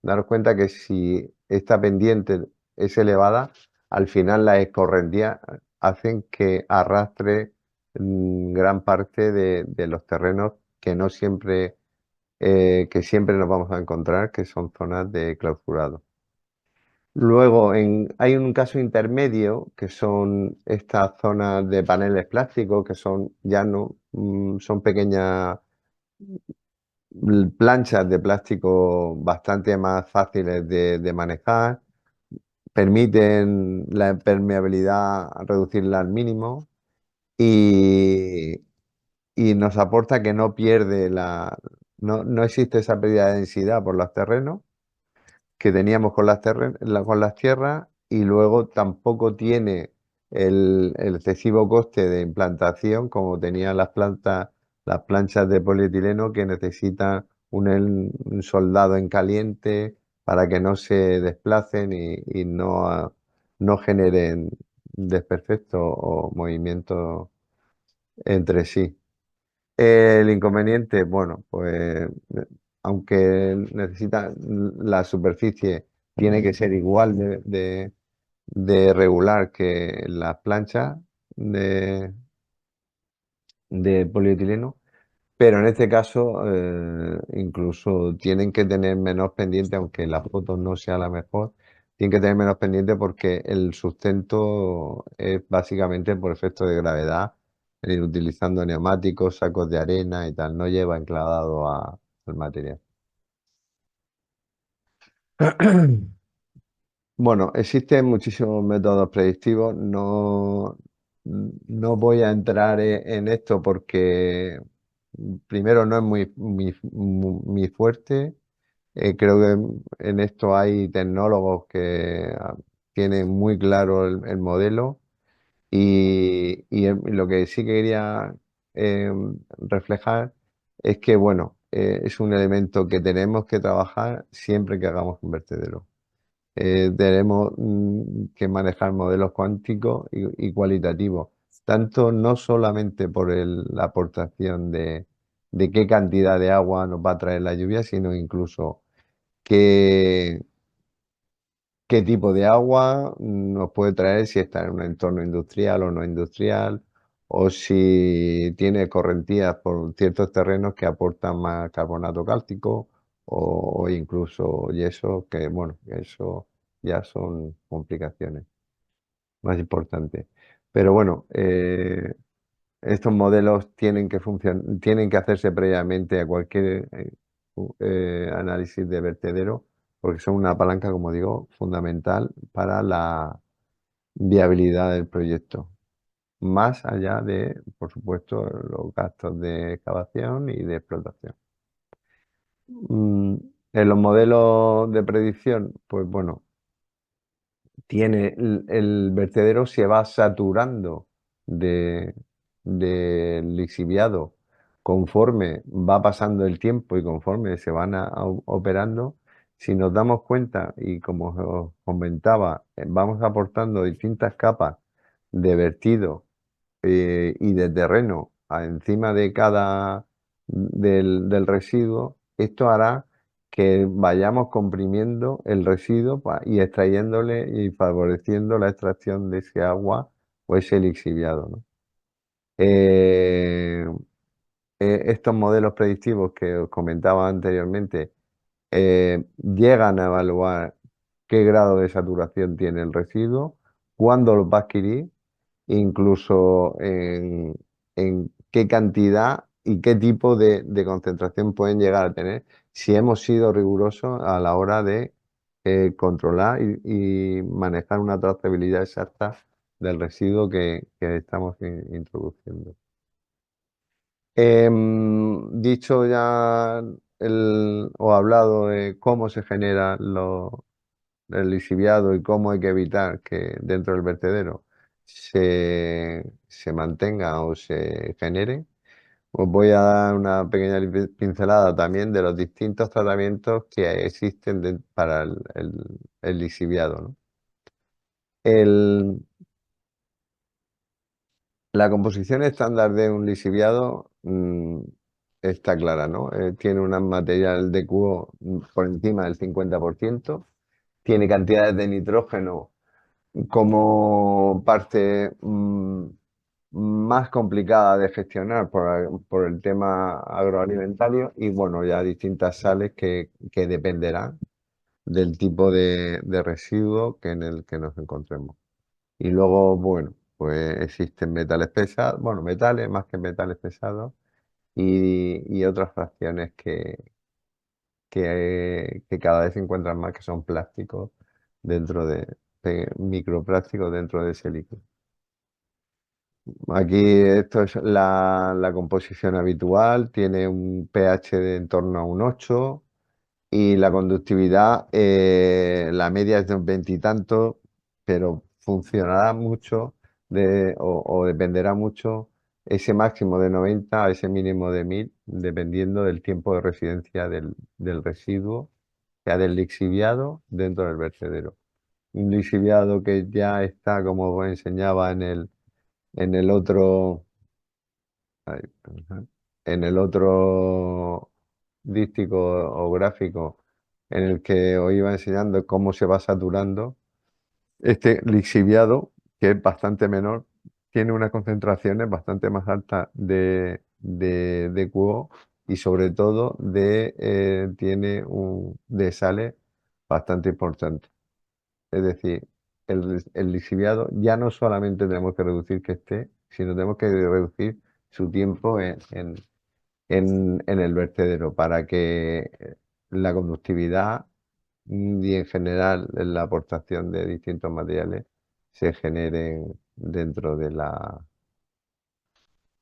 Daros cuenta que si esta pendiente es elevada, al final las escorrentías hacen que arrastre gran parte de los terrenos que no siempre, que siempre nos vamos a encontrar, que son zonas de clausurado. Luego hay un caso intermedio, que son estas zonas de paneles plásticos, que son ya no, son pequeñas planchas de plástico bastante más fáciles de manejar, permiten la permeabilidad reducirla al mínimo y, y nos aporta que no pierde no existe esa pérdida de densidad por los terrenos que teníamos con con las tierras, y luego tampoco tiene el excesivo coste de implantación como tenían las planchas de polietileno, que necesitan un soldado en caliente para que no se desplacen y no generen desperfectos o movimientos entre sí. El inconveniente, bueno, pues aunque necesita la superficie, tiene que ser igual de regular que las planchas de, de polietileno, pero en este caso incluso tienen que tener menos pendiente, aunque la foto no sea la mejor, tienen que tener menos pendiente porque el sustento es básicamente por efecto de gravedad, utilizando neumáticos, sacos de arena y tal, no lleva enclavado al material. Bueno, existen muchísimos métodos predictivos. No voy a entrar en esto porque primero no es mi fuerte. Creo que en esto hay tecnólogos que tienen muy claro el modelo y lo que sí quería reflejar es que, bueno, es un elemento que tenemos que trabajar siempre que hagamos un vertedero. Tenemos que manejar modelos cuánticos y cualitativos, tanto no solamente por la aportación de qué cantidad de agua nos va a traer la lluvia, sino incluso qué, qué tipo de agua nos puede traer, si está en un entorno industrial o no industrial, o si tiene correntías por ciertos terrenos que aportan más carbonato cálcico o incluso yeso, que bueno, eso ya son complicaciones más importantes. Pero bueno, estos modelos tienen que hacerse previamente a cualquier análisis de vertedero, porque son una palanca, como digo, fundamental para la viabilidad del proyecto, más allá de, por supuesto, los gastos de excavación y de explotación. Mm, En los modelos de predicción, pues bueno, el vertedero se va saturando de, de lixiviado conforme va pasando el tiempo y conforme se van operando. Si nos damos cuenta, y como os comentaba, vamos aportando distintas capas de vertido y de terreno encima de del residuo, esto hará que vayamos comprimiendo el residuo y extrayéndole y favoreciendo la extracción de ese agua o ese lixiviado, ¿no? Eh, Estos modelos predictivos que os comentaba anteriormente llegan a evaluar qué grado de saturación tiene el residuo, cuándo lo va a adquirir, incluso en qué cantidad y qué tipo de concentración pueden llegar a tener si hemos sido rigurosos a la hora de controlar y manejar una trazabilidad exacta del residuo que estamos introduciendo. Dicho ya o hablado de cómo se genera el lixiviado y cómo hay que evitar que dentro del vertedero se mantenga o se genere, os voy a dar una pequeña pincelada también de los distintos tratamientos que existen para el lixiviado, ¿no? El, La composición estándar de un lixiviado está clara, ¿no? Tiene un material de cubo por encima del 50%, tiene cantidades de nitrógeno como parte más complicada de gestionar por el tema agroalimentario y bueno, ya distintas sales que dependerán del tipo de residuo en el que nos encontremos. Y luego, bueno, pues existen metales pesados, bueno, metales más que metales pesados y otras fracciones que cada vez se encuentran más, que son plásticos dentro de microplásticos dentro de ese líquido. Aquí esto es la composición habitual, tiene un pH de en torno a un 8 y la conductividad, la media es de un 20 y tanto, pero funcionará mucho o dependerá mucho ese máximo de 90 a ese mínimo de 1000, dependiendo del tiempo de residencia del residuo, sea del lixiviado dentro del vertedero. Un lixiviado que ya está, como os enseñaba en el otro, ay, ajá, en el otro díptico o gráfico en el que os iba enseñando cómo se va saturando, este lixiviado, que es bastante menor, tiene unas concentraciones bastante más altas de QO y sobre todo tiene de sales bastante importante. Es decir, el lixiviado ya no solamente tenemos que reducir que esté, sino tenemos que reducir su tiempo en el vertedero para que la conductividad y en general la aportación de distintos materiales se generen dentro de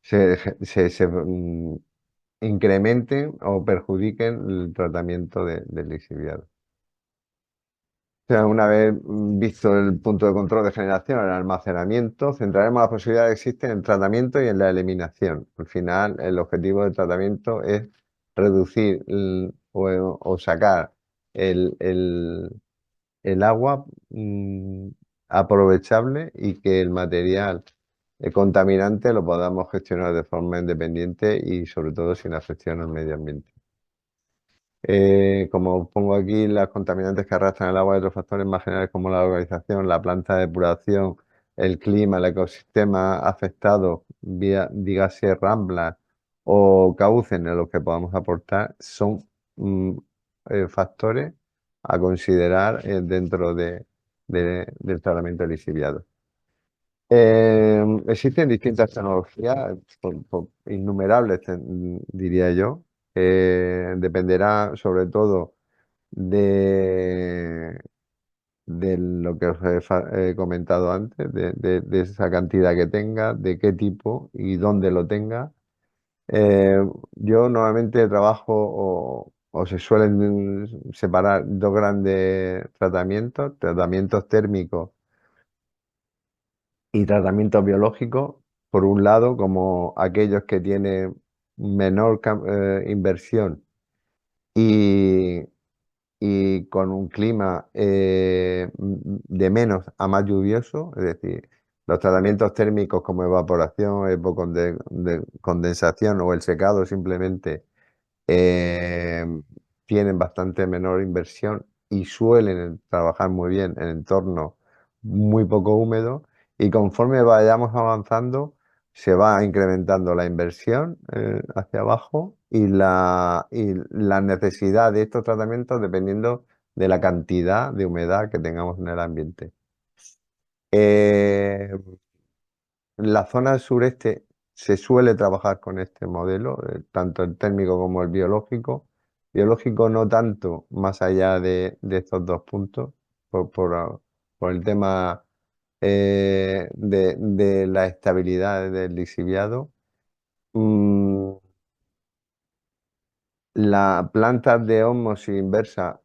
se incrementen o perjudiquen el tratamiento del lixiviado. O sea, una vez visto el punto de control de generación, el almacenamiento, centraremos las posibilidades que existen en el tratamiento y en la eliminación. Al final, el objetivo del tratamiento es reducir o sacar el agua aprovechable y que el material contaminante lo podamos gestionar de forma independiente y sobre todo sin afección al medio ambiente. Como pongo aquí, las contaminantes que arrastran el agua y otros factores más generales como la localización, la planta de depuración, el clima, el ecosistema afectado, dígase ramblas o cauces en los que podamos aportar, son factores a considerar dentro del tratamiento de lixiviado. Existen distintas tecnologías, innumerables, diría yo. Dependerá sobre todo de, de lo que os he comentado antes, de esa cantidad que tenga, de qué tipo y dónde lo tenga. Yo normalmente trabajo o se suelen separar dos grandes tratamientos, tratamientos térmicos y tratamientos biológicos, por un lado, como aquellos que tienen menor inversión y, y con un clima de menos a más lluvioso, es decir, los tratamientos térmicos como evaporación, condensación o el secado simplemente eh, tienen bastante menor inversión y suelen trabajar muy bien en entornos muy poco húmedos y conforme vayamos avanzando se va incrementando la inversión hacia abajo y la necesidad de estos tratamientos dependiendo de la cantidad de humedad que tengamos en el ambiente. Eh, en la zona del sureste se suele trabajar con este modelo, tanto el térmico como el biológico. Biológico no tanto más allá de estos dos puntos, por el tema de la estabilidad del lixiviado. Mm, las plantas de ósmosis inversa,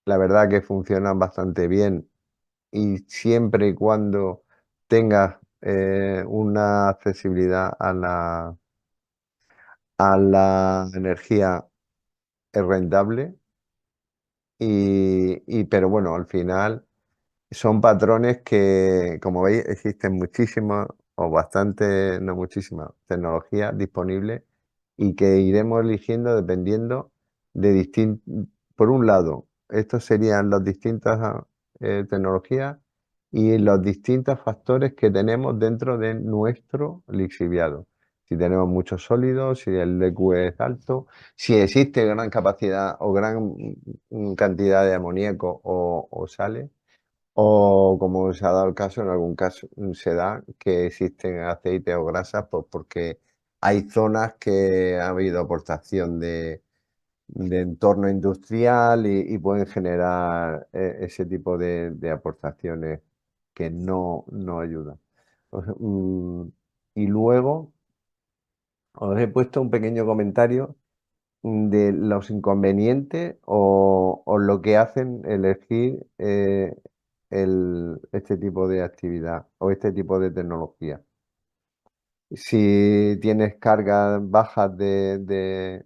la verdad que funcionan bastante bien y siempre y cuando tengas una accesibilidad a la energía es rentable pero bueno, al final son patrones que, como veis, existen muchísimos o bastante, no muchísimas, tecnologías disponibles y que iremos eligiendo dependiendo de por un lado, estos serían las distintas tecnologías y los distintos factores que tenemos dentro de nuestro lixiviado. Si tenemos muchos sólidos, si el EQ es alto, si existe gran capacidad o gran cantidad de amoníaco o sales, o como se ha dado el caso, en algún caso se da que existen aceites o grasas, pues porque hay zonas que ha habido aportación de entorno industrial y pueden generar ese tipo de aportaciones que no ayudan. Y luego os he puesto un pequeño comentario de los inconvenientes o lo que hacen elegir este tipo de actividad o este tipo de tecnología. Si tienes cargas bajas de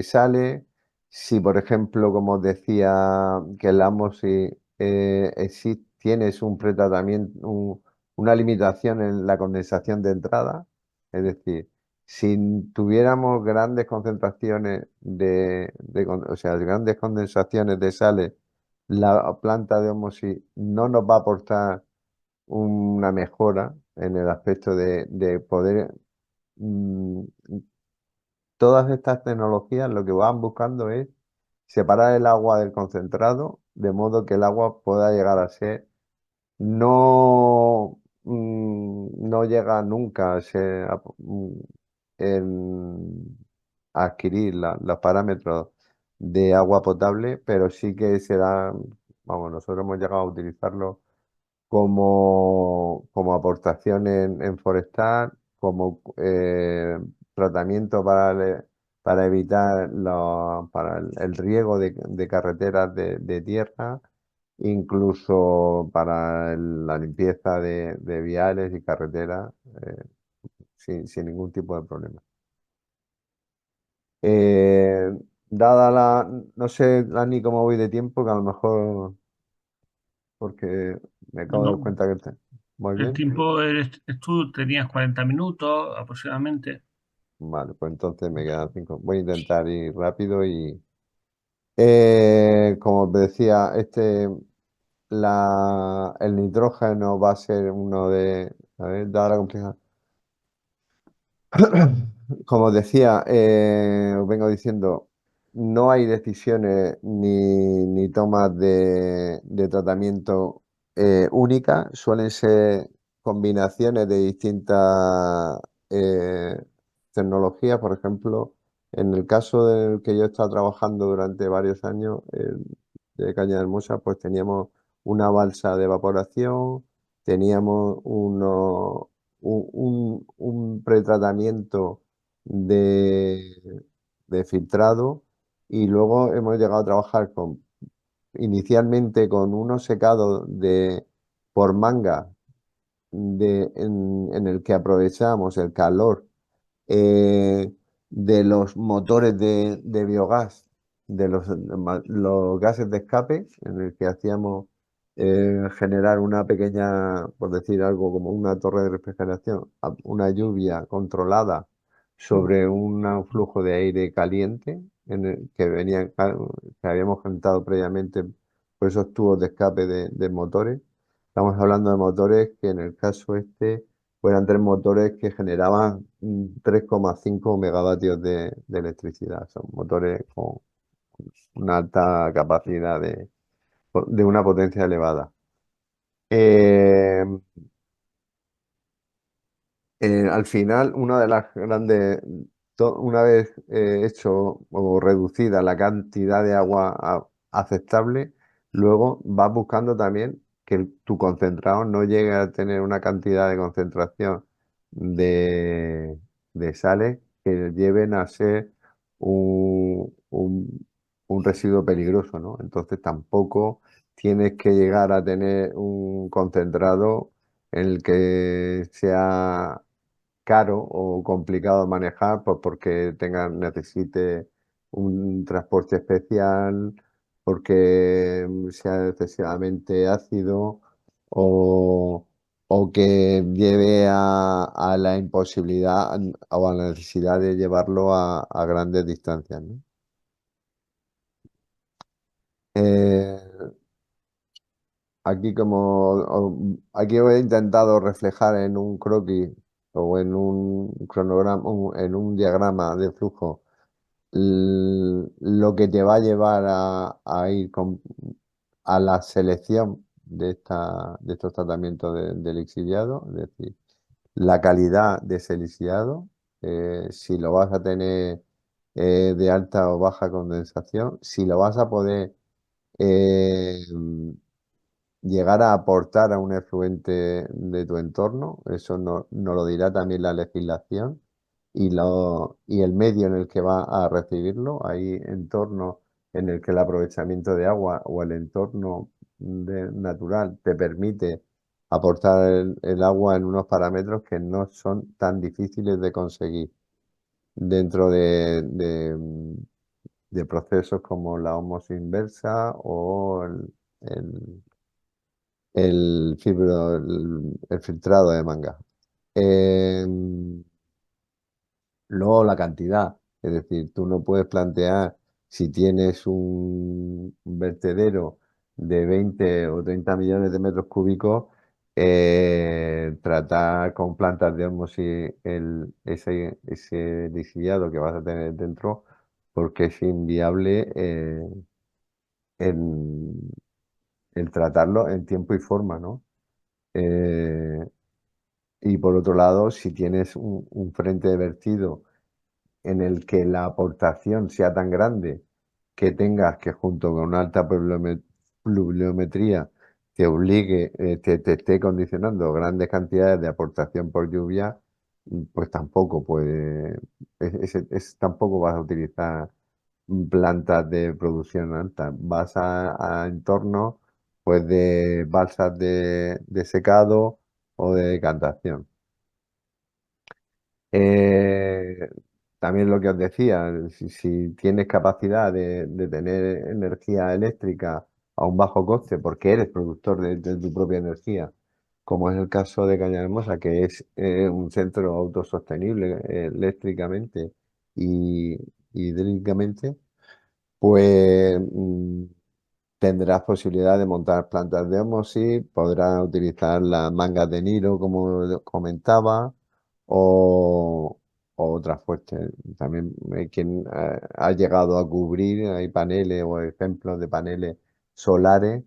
sales, si por ejemplo, como os decía, que el AMOSI tienes un pretratamiento, una limitación en la condensación de entrada, es decir, si tuviéramos grandes concentraciones o sea, grandes condensaciones de sales, la planta de OMOSI no nos va a aportar una mejora en el aspecto de poder. mm, Todas estas tecnologías lo que van buscando es separar el agua del concentrado, de modo que el agua pueda llegar a ser, no llega nunca a adquirir los parámetros de agua potable, pero sí que se da, vamos, nosotros hemos llegado a utilizarlo como aportación en forestal, como tratamiento para evitar para el riego de carreteras de tierra, incluso para la limpieza de viales y carreteras, sin ningún tipo de problema. Eh, no sé, Dani, cómo voy de tiempo, que a lo mejor, porque me acabo de dar No, cuenta que muy el bien. tiempo tú tenías 40 minutos aproximadamente. Vale, pues entonces me quedan 5. Voy a intentar ir rápido y como os decía, el nitrógeno va a ser uno de, a ver, dada la complejidad. Como decía, os vengo diciendo, no hay decisiones ni tomas de tratamiento únicas, suelen ser combinaciones de distintas eh, tecnologías. Por ejemplo, en el caso del que yo he estado trabajando durante varios años de Caña Hermosa, pues teníamos una balsa de evaporación, teníamos un pretratamiento de, de filtrado y luego hemos llegado a trabajar inicialmente con unos secados por manga en el que aprovechamos el calor eh, de los motores de biogás, de los gases de escape, en el que hacíamos generar una pequeña, por decir algo, como una torre de refrigeración, una lluvia controlada sobre un flujo de aire caliente que habíamos calentado previamente por esos tubos de escape de motores. Estamos hablando de motores que en el caso este eran tres motores que generaban 3,5 megavatios de electricidad. Son motores con una alta capacidad de una potencia elevada. Eh, Al final, una de las grandes, una vez hecho o reducida la cantidad de agua aceptable, luego vas buscando también que tu concentrado no llegue a tener una cantidad de concentración de, de sales que lleven a ser un residuo peligroso, ¿no? Entonces tampoco tienes que llegar a tener un concentrado en el que sea caro o complicado de manejar, pues porque necesite un transporte especial, porque sea excesivamente ácido o o que lleve a la imposibilidad o a la necesidad de llevarlo a grandes distancias, ¿no? Eh, aquí he intentado reflejar en un croquis o en un cronograma, en un diagrama de flujo, lo que te va a llevar a ir a la selección de estos tratamientos del exiliado, es decir, la calidad de ese lisiado, si lo vas a tener de alta o baja condensación, si lo vas a poder eh, llegar a aportar a un efluente de tu entorno, eso no lo dirá también la legislación, y el medio en el que va a recibirlo, hay entornos en el que el aprovechamiento de agua o el entorno natural te permite aportar el agua en unos parámetros que no son tan difíciles de conseguir dentro de procesos como la ósmosis inversa o el filtrado de manga. Luego la cantidad, es decir, tú no puedes plantear si tienes un vertedero de 20 o 30 millones de metros cúbicos, tratar con plantas de ósmosis ese lixiviado que vas a tener dentro, porque es inviable el, el tratarlo en tiempo y forma, ¿no? Eh, y por otro lado, si tienes un frente de vertido en el que la aportación sea tan grande que tengas que junto con una alta pluviometría te obligue, te esté condicionando grandes cantidades de aportación por lluvia, pues tampoco puede, tampoco vas a utilizar plantas de producción alta. Vas a entornos pues de balsas de secado o de decantación. Eh, También lo que os decía, si tienes capacidad de tener energía eléctrica a un bajo coste porque eres productor de tu propia energía, como es el caso de Caña Hermosa, que es un centro autosostenible eléctricamente y hídricamente, pues tendrás posibilidad de montar plantas de ósmosis, podrás utilizar las mangas de Niro, como comentaba, o, o otras fuentes. También hay quien ha llegado a cubrir, hay paneles o ejemplos de paneles solares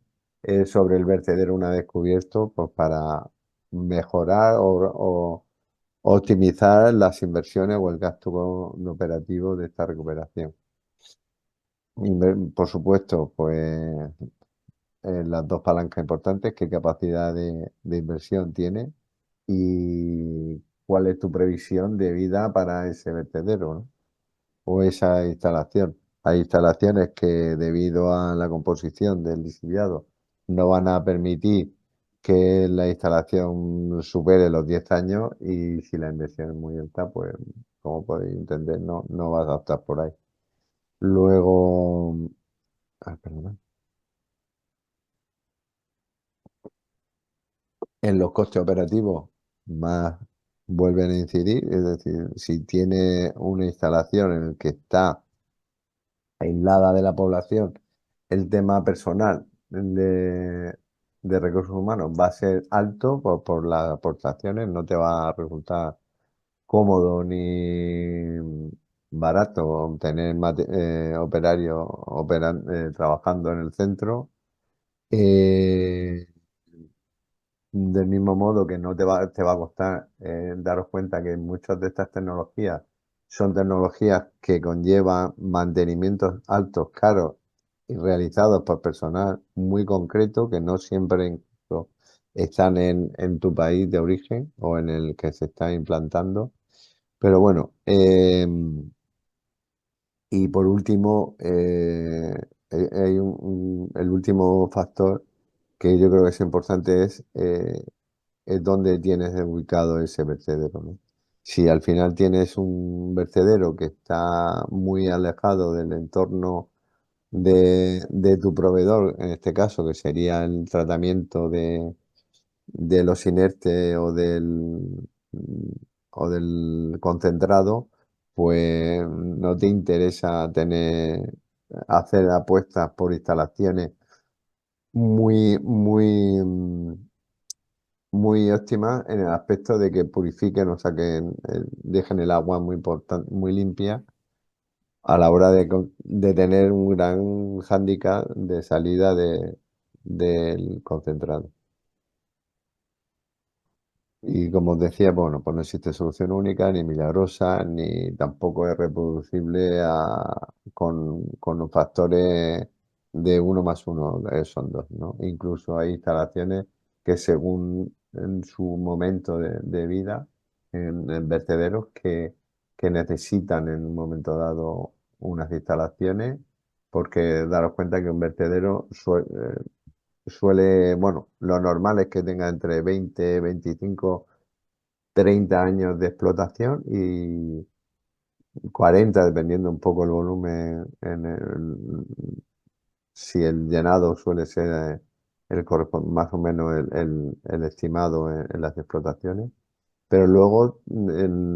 sobre el vertedero una vez cubierto, pues para mejorar o optimizar las inversiones o el gasto operativo de esta recuperación. Por supuesto, pues las dos palancas importantes, qué capacidad de inversión tiene y cuál es tu previsión de vida para ese vertedero, ¿no? O esa instalación. Hay instalaciones que debido a la composición del lixiviado no van a permitir que la instalación supere los 10 años y si la inversión es muy alta, pues como podéis entender, no vas a optar por ahí. Luego, perdona. En los costes operativos más vuelven a incidir, es decir, si tiene una instalación en la que está aislada de la población, el tema personal de recursos humanos va a ser alto por las aportaciones, no te va a resultar cómodo ni barato tener operarios trabajando en el centro. Eh, Del mismo modo que no te va a costar daros cuenta que muchas de estas tecnologías son tecnologías que conllevan mantenimientos altos, caros y realizados por personal muy concreto que no siempre incluso están en tu país de origen o en el que se está implantando. Pero bueno, y por último, hay el último factor que yo creo que es importante es dónde tienes ubicado ese vertedero, ¿no? Si al final tienes un vertedero que está muy alejado del entorno de tu proveedor, en este caso, que sería el tratamiento de los inertes o del concentrado, pues no te interesa hacer apuestas por instalaciones muy, muy, muy óptimas en el aspecto de que purifiquen o saquen, dejen el agua muy muy limpia a la hora de tener un gran hándicap de salida del concentrado. Y como os decía, bueno, pues no existe solución única, ni milagrosa, ni tampoco es reproducible con los factores de uno más uno, son dos, ¿no? Incluso hay instalaciones que según en su momento de vida, en vertederos que necesitan en un momento dado unas instalaciones, porque daros cuenta que un vertedero suele, bueno, lo normal es que tenga entre 20, 25, 30 años de explotación y 40, dependiendo un poco el volumen, si el llenado suele ser más o menos el estimado en las explotaciones. Pero luego,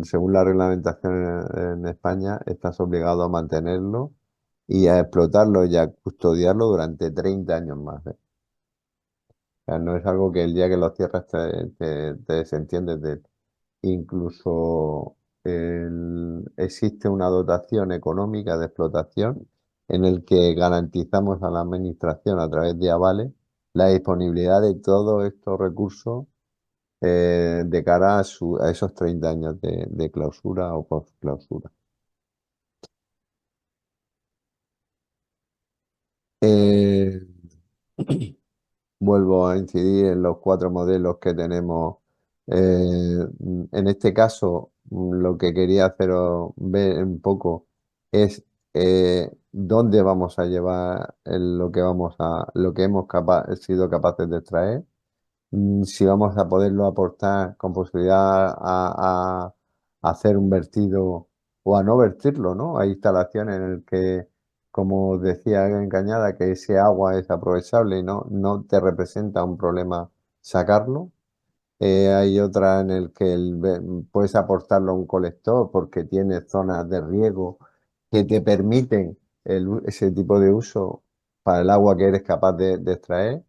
según la reglamentación en España, estás obligado a mantenerlo y a explotarlo y a custodiarlo durante 30 años más, ¿eh? O sea, no es algo que el día que lo cierras te desentiendes de él. Incluso existe una dotación económica de explotación en el que garantizamos a la administración a través de avales la disponibilidad de todos estos recursos de cara a esos 30 años de clausura o post-clausura. Eh, Vuelvo a incidir en los 4 modelos que tenemos. En este caso, lo que quería haceros ver un poco es dónde vamos a llevar lo que hemos sido capaces de extraer, si vamos a poderlo aportar con posibilidad a hacer un vertido o a no vertirlo, ¿no? Hay instalaciones en el que, como os decía en Cañada, que ese agua es aprovechable y no te representa un problema sacarlo. Hay otra en el que puedes aportarlo a un colector porque tiene zonas de riego que te permiten ese tipo de uso para el agua que eres capaz de extraer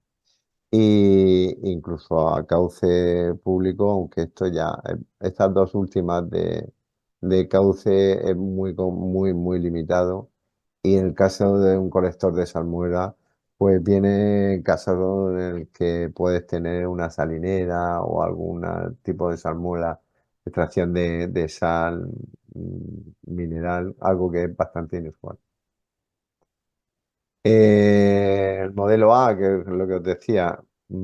y incluso a cauce público, aunque estas dos últimas de cauce es muy, muy limitado. Y en el caso de un colector de salmuera, pues viene caso en el que puedes tener una salinera o algún tipo de salmuera, extracción de sal mineral, algo que es bastante inusual. El modelo A, que es lo que os decía,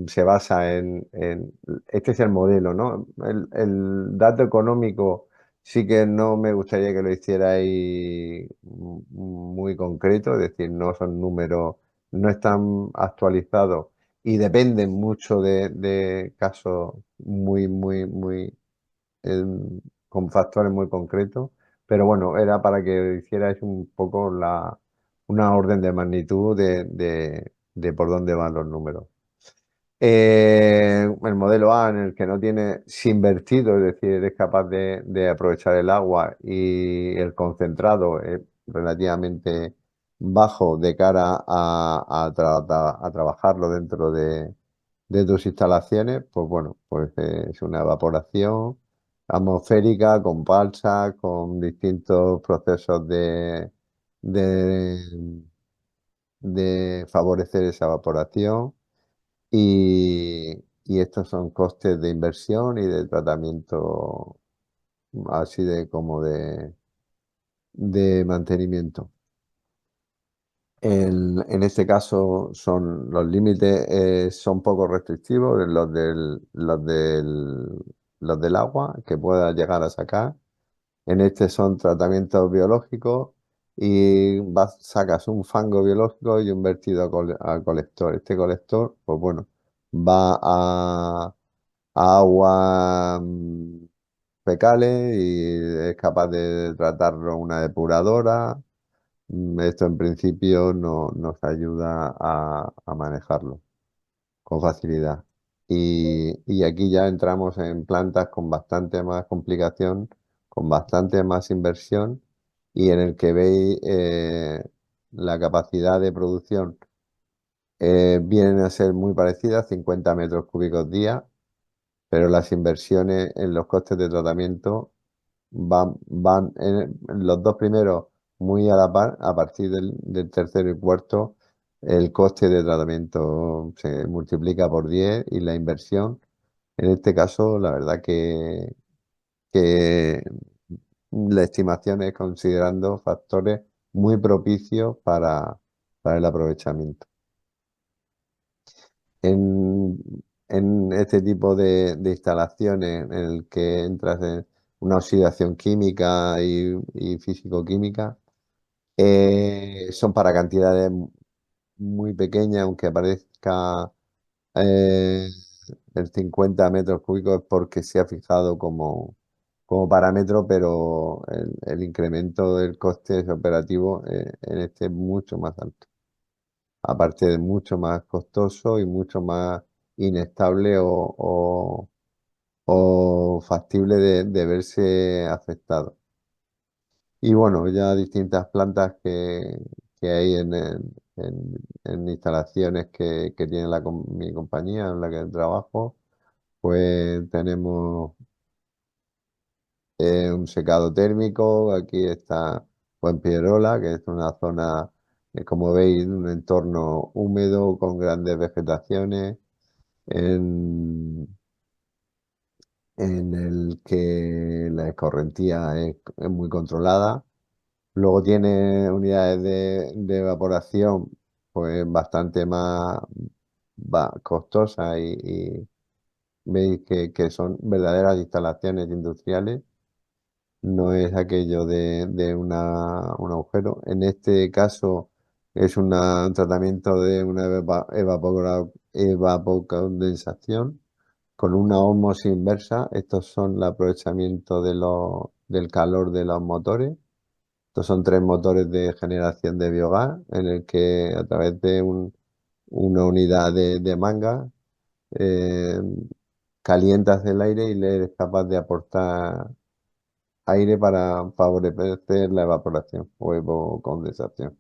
se basa este es el modelo, ¿no? El dato económico sí que no me gustaría que lo hicierais muy concreto, es decir, no son números, no están actualizados y dependen mucho de casos muy, muy, muy, con factores muy concretos, pero bueno, era para que hicierais un poco una orden de magnitud de por dónde van los números. El modelo A, en el que no tiene sin vertido, es decir, eres capaz de aprovechar el agua y el concentrado es relativamente bajo de cara a trabajarlo dentro de tus instalaciones, pues bueno, pues es una evaporación atmosférica con balsa, con distintos procesos de, de favorecer esa evaporación y estos son costes de inversión y de tratamiento así como de mantenimiento. En este caso los límites son poco restrictivos, los del agua que pueda llegar a sacar. En este son tratamientos biológicos y sacas un fango biológico y un vertido al colector. Este colector, pues bueno, va a aguas fecales y es capaz de tratarlo una depuradora. Esto en principio nos ayuda a manejarlo con facilidad. y aquí ya entramos en plantas con bastante más complicación, con bastante más inversión y en el que veis la capacidad de producción vienen a ser muy parecidas, 50 metros cúbicos día, pero las inversiones en los costes de tratamiento van en los dos primeros muy a la par, a partir del tercero y cuarto, el coste de tratamiento se multiplica por 10 y la inversión, en este caso, la verdad que la estimación es considerando factores muy propicios para el aprovechamiento. En, en este tipo de instalaciones en el que entras en una oxidación química y físico-química, son para cantidades muy pequeñas, aunque parezca eh, el 50 metros cúbicos es porque se ha fijado como parámetro, pero el incremento del coste operativo en este es mucho más alto. Aparte de mucho más costoso y mucho más inestable o factible de verse afectado. Y bueno, ya distintas plantas que hay en instalaciones que tiene mi compañía en la que trabajo, pues tenemos un secado térmico, aquí está Fuenpiedrala, que es una zona, como veis, un entorno húmedo con grandes vegetaciones, en, en el que la escorrentía es muy controlada. Luego tiene unidades de evaporación pues bastante más costosas y veis que son verdaderas instalaciones industriales. No es aquello de un agujero. En este caso es un tratamiento de una evapocondensación con una ósmosis inversa. Estos son el aprovechamiento del calor de los motores. Estos son tres motores de generación de biogás en el que a través de una unidad de manga eh, calientas el aire y le eres capaz de aportar aire para favorecer la evaporación o evapocondensación.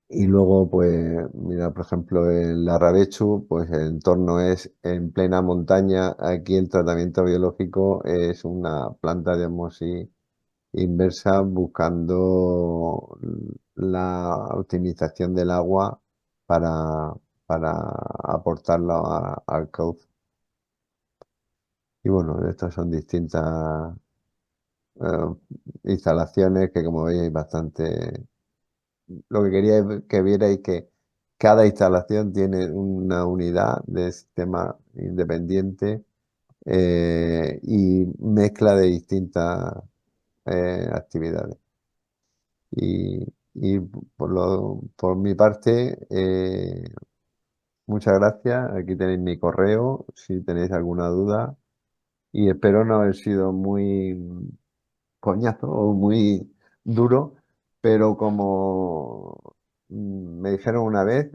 Y luego, pues, mira, por ejemplo, en Larrabechu, pues el entorno es en plena montaña. Aquí el tratamiento biológico es una planta de osmosis inversa buscando la optimización del agua para, para aportarlo al cauce. Y bueno, estas son distintas eh, instalaciones que como veis hay bastante. Lo que quería es que vierais que cada instalación tiene una unidad de sistema independiente y mezcla de distintas actividades. Y por mi parte, muchas gracias. Aquí tenéis mi correo si tenéis alguna duda. Y espero no haber sido muy coñazo o muy duro, pero como me dijeron una vez,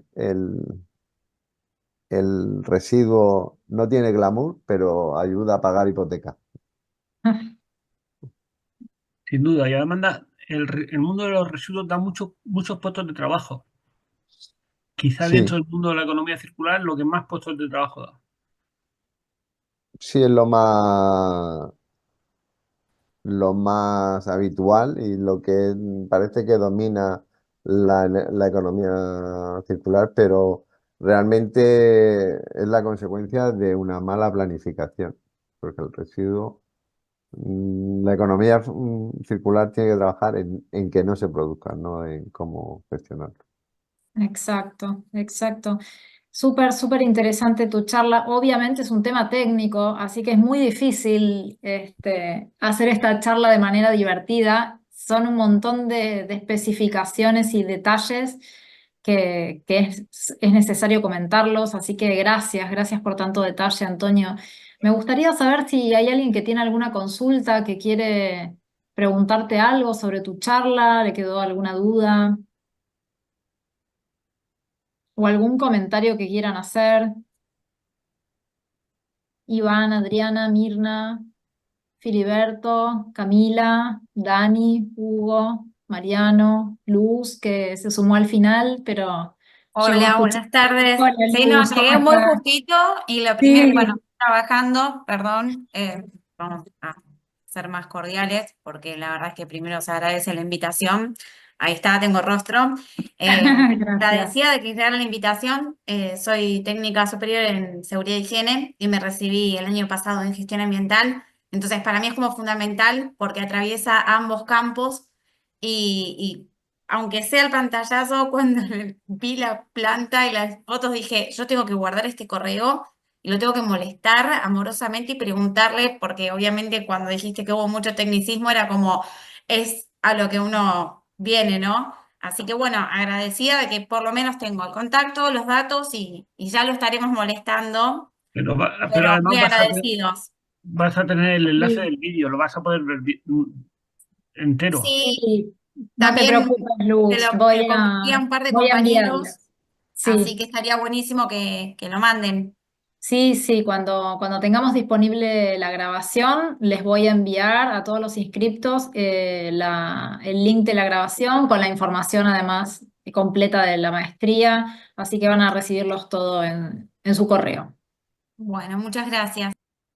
el residuo no tiene glamour, pero ayuda a pagar hipoteca. Sin duda. Y además el mundo de los residuos da muchos puestos de trabajo. Quizá dentro Sí, del mundo de la economía circular lo que más puestos de trabajo da. sí es lo más habitual y lo que parece que domina la economía circular, pero realmente es la consecuencia de una mala planificación, porque el residuo, la economía circular tiene que trabajar en que no se produzca, no en cómo gestionarlo. Exacto, exacto. Súper, súper interesante tu charla. Obviamente es un tema técnico, así que es muy difícil hacer esta charla de manera divertida. Son un montón de especificaciones y detalles que es necesario comentarlos, así que gracias, gracias por tanto detalle, Antonio. Me gustaría saber si hay alguien que tiene alguna consulta, que quiere preguntarte algo sobre tu charla, le quedó alguna duda o algún comentario que quieran hacer. Iván, Adriana, Mirna, Filiberto, Camila, Dani, Hugo, Mariano, Luz, que se sumó al final, pero llegó a Hola, escuchar. buenas tardes. Hola Sí, no, Luz, ¿cómo llegué muy estás? justito y lo primero, bueno, Sí, trabajando, perdón, vamos a ser más cordiales porque la verdad es que primero se agradece la invitación. Ahí está, tengo rostro. gracias. Agradecida de que hicieran la invitación. Soy técnica superior en seguridad y higiene y me recibí el año pasado en gestión ambiental. Entonces, para mí es como fundamental porque atraviesa ambos campos y aunque sea el pantallazo, cuando vi la planta y las fotos dije, yo tengo que guardar este correo y lo tengo que molestar amorosamente y preguntarle, porque obviamente cuando dijiste que hubo mucho tecnicismo era como, es a lo que uno viene, ¿no? Así que bueno, agradecida de que por lo menos tengo el contacto, los datos y ya lo estaremos molestando, Pero pero además muy agradecidos. vas a tener el enlace Sí, del vídeo, lo vas a poder ver entero. Sí, sí, no te también preocupes, Luz, te lo compartí a un par de voy a enviarles. compañeros. Así Sí. que estaría buenísimo que lo manden. Sí, sí, cuando tengamos disponible la grabación, les voy a enviar a todos los inscriptos el link de la grabación con la información además completa de la maestría, así que van a recibirlos todo en su correo. Bueno, muchas gracias.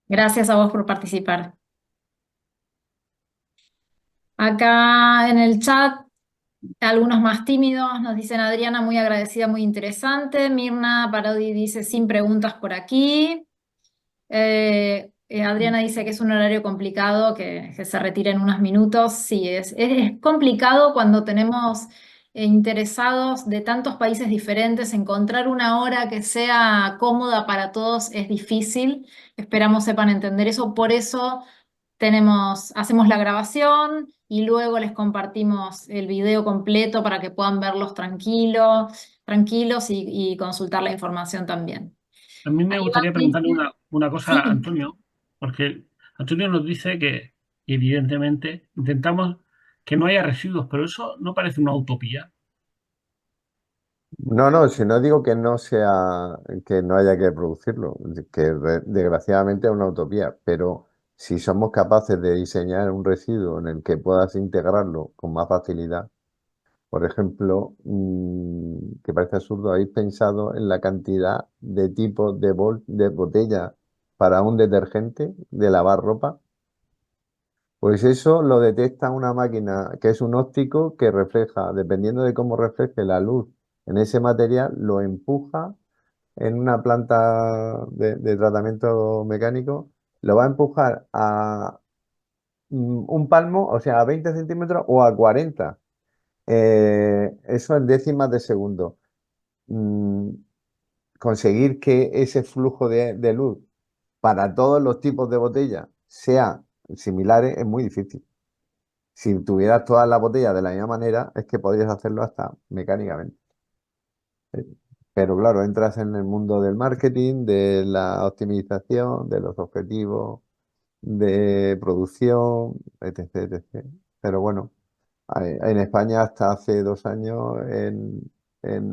Gracias a vos por participar. Acá en el chat, algunos más tímidos nos dicen Adriana, muy agradecida, muy interesante. Mirna Parodi dice sin preguntas por aquí. Adriana dice que es un horario complicado, que se retire en unos minutos. Sí, es complicado cuando tenemos interesados de tantos países diferentes. Encontrar una hora que sea cómoda para todos es difícil. Esperamos sepan entender eso. Por eso hacemos la grabación y luego les compartimos el video completo para que puedan verlos tranquilos y consultar la información también. A mí me Ahí gustaría va, preguntarle dice, una cosa a sí. Antonio, porque Antonio nos dice que evidentemente intentamos que no haya residuos, pero eso no parece una utopía. No, no, si no digo que no sea, que no haya que producirlo, que desgraciadamente es una utopía, pero si somos capaces de diseñar un residuo en el que puedas integrarlo con más facilidad, por ejemplo, que parece absurdo, ¿habéis pensado en la cantidad de tipos de botella para un detergente de lavar ropa? Pues eso lo detecta una máquina que es un óptico que refleja, dependiendo de cómo refleje la luz en ese material, lo empuja en una planta de tratamiento mecánico, lo va a empujar a un palmo, o sea, a 20 centímetros o a 40. Eso en décimas de segundo. Mm, Conseguir que ese flujo de luz para todos los tipos de botellas sea similares es muy difícil. Si tuvieras todas las botellas de la misma manera, es que podrías hacerlo hasta mecánicamente. Eh, Pero claro, entras en el mundo del marketing, de la optimización, de los objetivos, de producción, etc, etc. Pero bueno, en España hasta hace 2 años en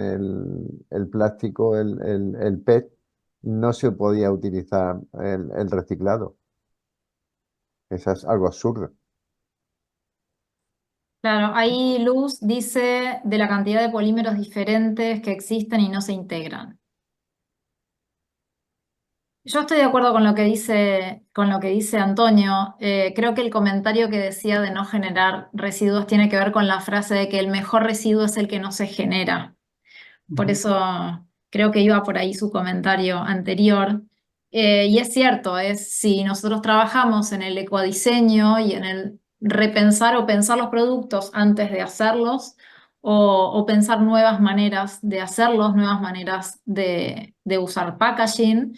el plástico, el PET, no se podía utilizar el reciclado. Eso es algo absurdo. Claro, ahí Luz dice de la cantidad de polímeros diferentes que existen y no se integran. Yo estoy de acuerdo con lo que dice Antonio. Creo que el comentario que decía de no generar residuos tiene que ver con la frase de que el mejor residuo es el que no se genera. Por Ujú. eso creo que iba por ahí su comentario anterior. Y es cierto, si nosotros trabajamos en el ecodiseño y en el repensar o pensar los productos antes de hacerlos, o pensar nuevas maneras de hacerlos, nuevas maneras de usar packaging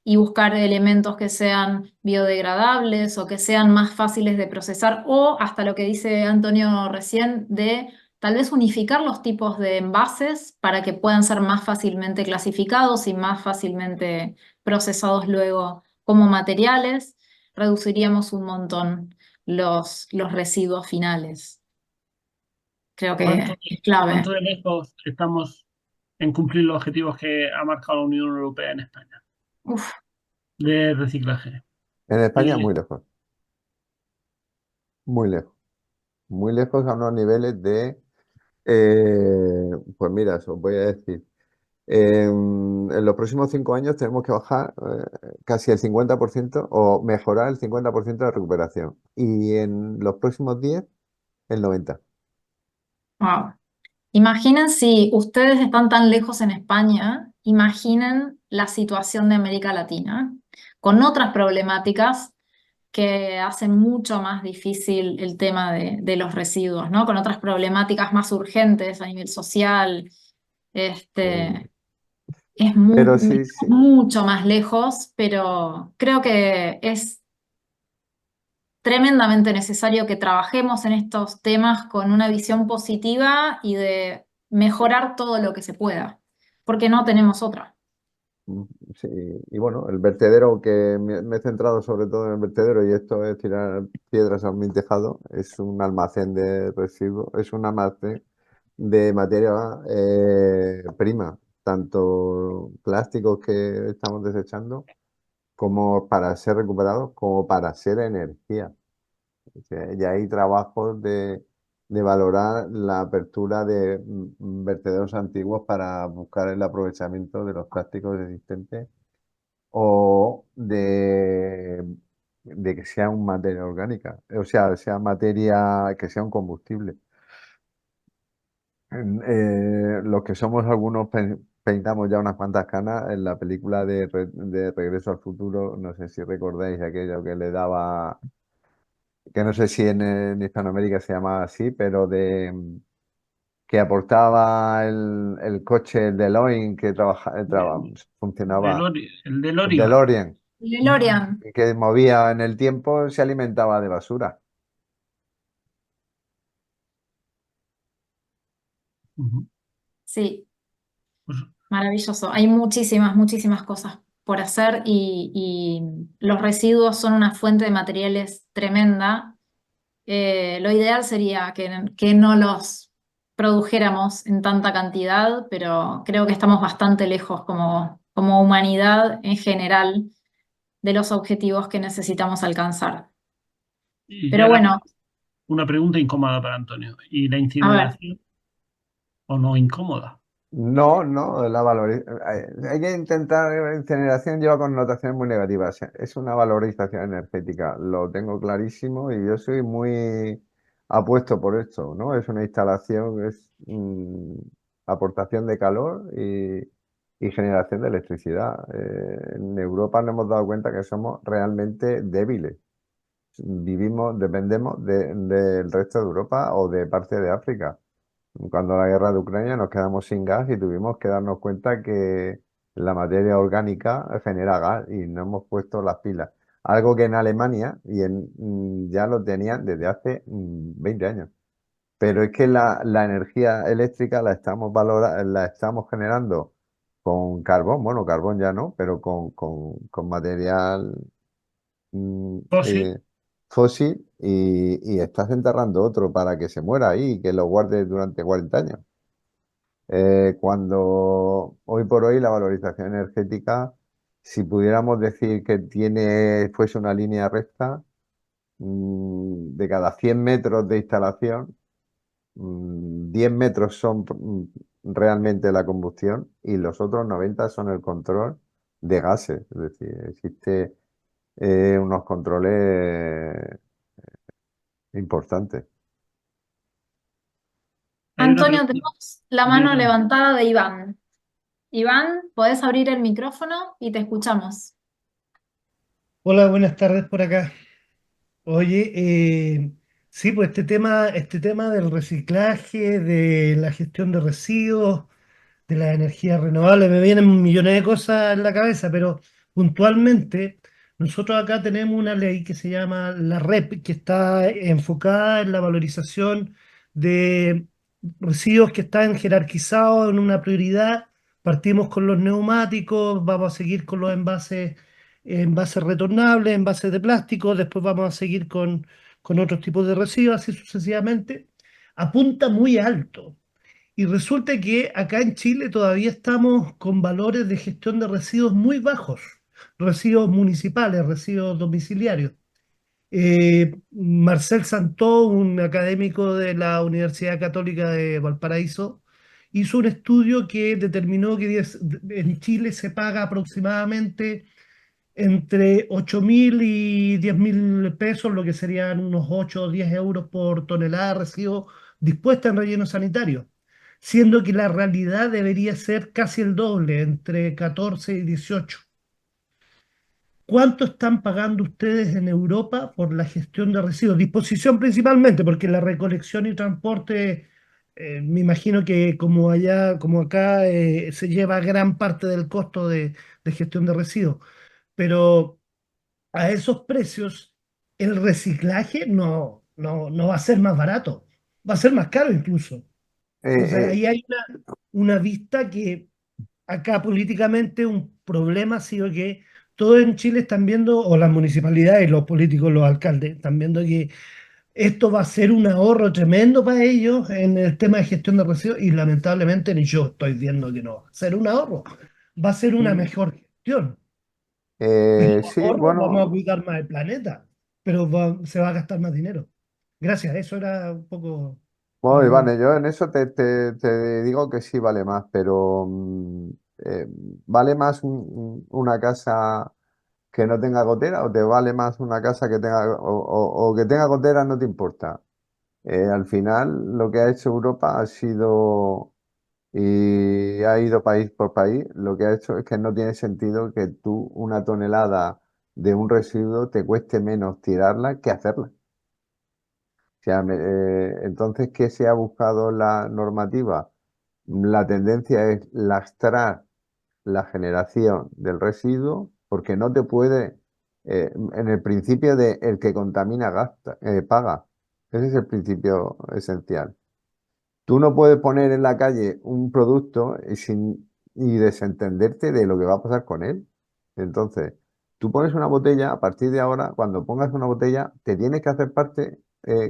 y buscar elementos que sean biodegradables o que sean más fáciles de procesar, o hasta lo que dice Antonio recién de tal vez unificar los tipos de envases para que puedan ser más fácilmente clasificados y más fácilmente procesados luego como materiales, reduciríamos un montón los residuos finales. Creo ¿Cuánto, que es clave. cuánto de lejos estamos en cumplir los objetivos que ha marcado la Unión Europea en España? Uf. de reciclaje. En España Y muy lejos, muy lejos. Muy lejos a unos niveles de, pues mira, os voy a decir, en los próximos 5 años tenemos que bajar casi el 50% o mejorar el 50% de recuperación. Y en los próximos 10, el 90%. Wow. Imaginen si ustedes están tan lejos en España, imaginen la situación de América Latina, con otras problemáticas que hacen mucho más difícil el tema de los residuos, ¿no? Con otras problemáticas más urgentes a nivel social. Eh, Este, es pero sí, sí. mucho más lejos, pero creo que es tremendamente necesario que trabajemos en estos temas con una visión positiva y de mejorar todo lo que se pueda, porque no tenemos otra. Mm, sí, y bueno, el vertedero que me he centrado sobre todo en el vertedero y esto es tirar piedras a mi tejado, es un almacén de residuos, es un almacén de materia prima, tanto plásticos que estamos desechando como para ser recuperados, como para ser energía. O sea, ya hay trabajos de valorar la apertura de vertederos antiguos para buscar el aprovechamiento de los plásticos existentes o de que sea un materia orgánica, o sea materia, que sea un combustible. Los que somos algunos peinamos ya unas cuantas canas en la película de Regreso al Futuro, no sé si recordáis aquello que le daba, que no sé si en Hispanoamérica se llamaba así, pero que aportaba el coche, el DeLorean, que funcionaba, El el DeLorean. DeLorean, DeLorean, que movía en el tiempo, se alimentaba de basura. Ujú. sí, Pues, maravilloso. Hay muchísimas, muchísimas cosas por hacer y los residuos son una fuente de materiales tremenda. Lo ideal sería que no los produjéramos en tanta cantidad, pero creo que estamos bastante lejos como humanidad en general de los objetivos que necesitamos alcanzar. y Pero ya bueno, una pregunta incómoda para Antonio. ¿Y la a ver, incineración o no incómoda? No, no, hay que intentar, incineración lleva connotaciones muy negativas. Es una valorización energética, lo tengo clarísimo y yo soy muy apuesto por esto, ¿no? Es una instalación, es aportación de calor y generación de electricidad. En Europa nos hemos dado cuenta que somos realmente débiles. Dependemos del resto de Europa o de parte de África. Cuando la guerra de Ucrania nos quedamos sin gas y tuvimos que darnos cuenta que la materia orgánica genera gas y no hemos puesto las pilas. Algo que en Alemania ya lo tenían desde hace 20 años. Pero es que la energía eléctrica la estamos generando con carbón, bueno, carbón ya no, pero con material mm, Fósil. eh, fósil y estás enterrando otro para que se muera ahí y que lo guardes durante 40 años. Cuando hoy por hoy la valorización energética, si pudiéramos decir que fuese una línea recta, de cada 100 metros de instalación, 10 metros son realmente la combustión y los otros 90 son el control de gases. Es decir, existe unos controles importantes. Hay una Antonio, pregunta tenemos la mano de, levantada de Iván. Iván, podés abrir el micrófono y te escuchamos. Hola, buenas tardes por acá. Oye, sí, pues este tema del reciclaje, de la gestión de residuos, de las energías renovables, me vienen millones de cosas en la cabeza, pero puntualmente nosotros acá tenemos una ley que se llama la REP, que está enfocada en la valorización de residuos que están jerarquizados en una prioridad. Partimos con los neumáticos, vamos a seguir con los envases retornables, envases de plástico, después vamos a seguir con otros tipos de residuos, así sucesivamente. Apunta muy alto. Y resulta que acá en Chile todavía estamos con valores de gestión de residuos muy bajos. residuos municipales, residuos domiciliarios. Marcel Santó, un académico de la Universidad Católica de Valparaíso, hizo un estudio que determinó que en Chile se paga aproximadamente entre 8.000 y 10.000 pesos, lo que serían unos 8 o 10 euros por tonelada de residuos dispuesta en relleno sanitario, siendo que la realidad debería ser casi el doble, entre 14 y 18. ¿Cuánto están pagando ustedes en Europa por la gestión de residuos? Disposición principalmente, porque la recolección y transporte, me imagino que como allá, como acá, se lleva gran parte del costo de gestión de residuos. Pero a esos precios, el reciclaje no va a ser más barato, va a ser más caro incluso. Entonces Eh, ahí hay una vista que acá políticamente un problema ha sido que todos en Chile están viendo, o las municipalidades, los políticos, los alcaldes, están viendo que esto va a ser un ahorro tremendo para ellos en el tema de gestión de residuos y lamentablemente ni yo estoy viendo que no va a ser un ahorro, va a ser una Mm. mejor gestión. El sí, ahorro, vamos a bueno, cuidar más el planeta, pero se va a gastar más dinero. Gracias, eso era un poco lo bueno, que Iván, quería. yo en eso te digo que sí vale más, pero eh, ¿vale más una casa que no tenga gotera o te vale más una casa que tenga o que tenga gotera no te importa? Al final lo que ha hecho Europa ha sido, y ha ido país por país, lo que ha hecho es que no tiene sentido que tú una tonelada de un residuo te cueste menos tirarla que hacerla. O sea, entonces, ¿qué se ha buscado la normativa? La tendencia es lastrar la generación del residuo porque no te puede, en el principio de el que contamina gasta, paga. Ese es el principio esencial. Tú no puedes poner en la calle un producto y desentenderte de lo que va a pasar con él. Entonces, tú pones una botella, a partir de ahora, cuando pongas una botella, te tienes que hacer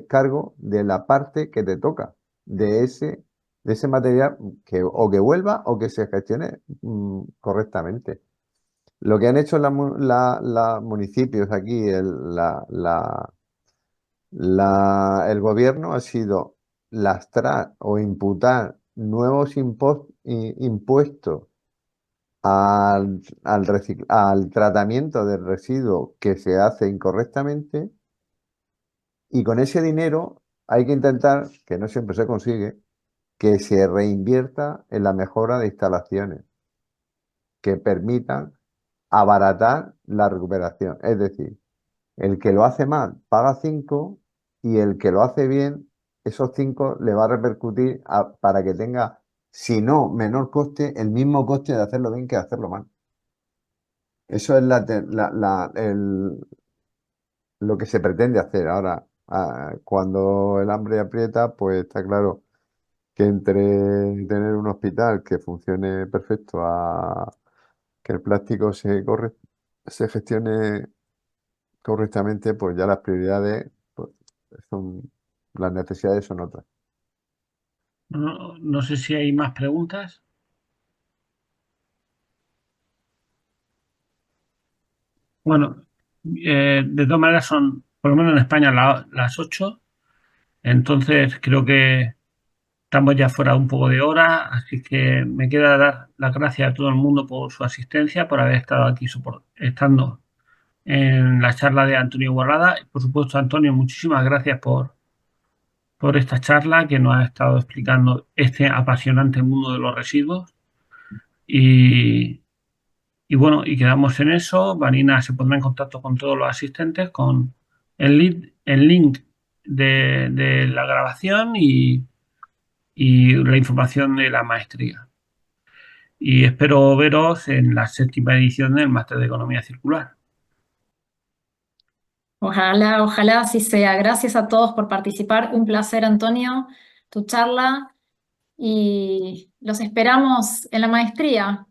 cargo de la parte que te toca, de ese material que o que vuelva o que se gestione correctamente. Lo que han hecho los municipios aquí, el gobierno ha sido lastrar o imputar nuevos impuestos al tratamiento del residuo que se hace incorrectamente y con ese dinero hay que intentar, que no siempre se consigue, que se reinvierta en la mejora de instalaciones que permitan abaratar la recuperación. Es decir, el que lo hace mal paga 5 y el que lo hace bien, esos 5 le va a repercutir para que tenga, si no menor coste, el mismo coste de hacerlo bien que de hacerlo mal. Eso es lo que se pretende hacer. Ahora, cuando el hambre aprieta, pues está claro que entre tener un hospital que funcione perfecto a que el plástico se gestione correctamente, pues ya las prioridades pues, son, las necesidades son otras. No sé si hay más preguntas. Bueno, de todas maneras son, por lo menos en España, las 8. Entonces creo que estamos ya fuera un poco de hora, así que me queda dar las gracias a todo el mundo por su asistencia, por haber estado aquí estando en la charla de Antonio Borrada. Por supuesto, Antonio, muchísimas gracias por esta charla que nos ha estado explicando este apasionante mundo de los residuos. Y, y bueno, y quedamos en eso. Vanina se pondrá en contacto con todos los asistentes con el link de la grabación y la información de la maestría. Y espero veros en la 7ª edición del Máster de Economía Circular. Ojalá, ojalá así sea. Gracias a todos por participar. Un placer, Antonio, tu charla. Y los esperamos en la maestría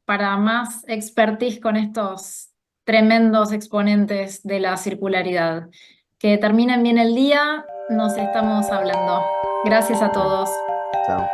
para más expertise con estos tremendos exponentes de la circularidad. Que terminen bien el día. Nos estamos hablando. Gracias a todos. Chao.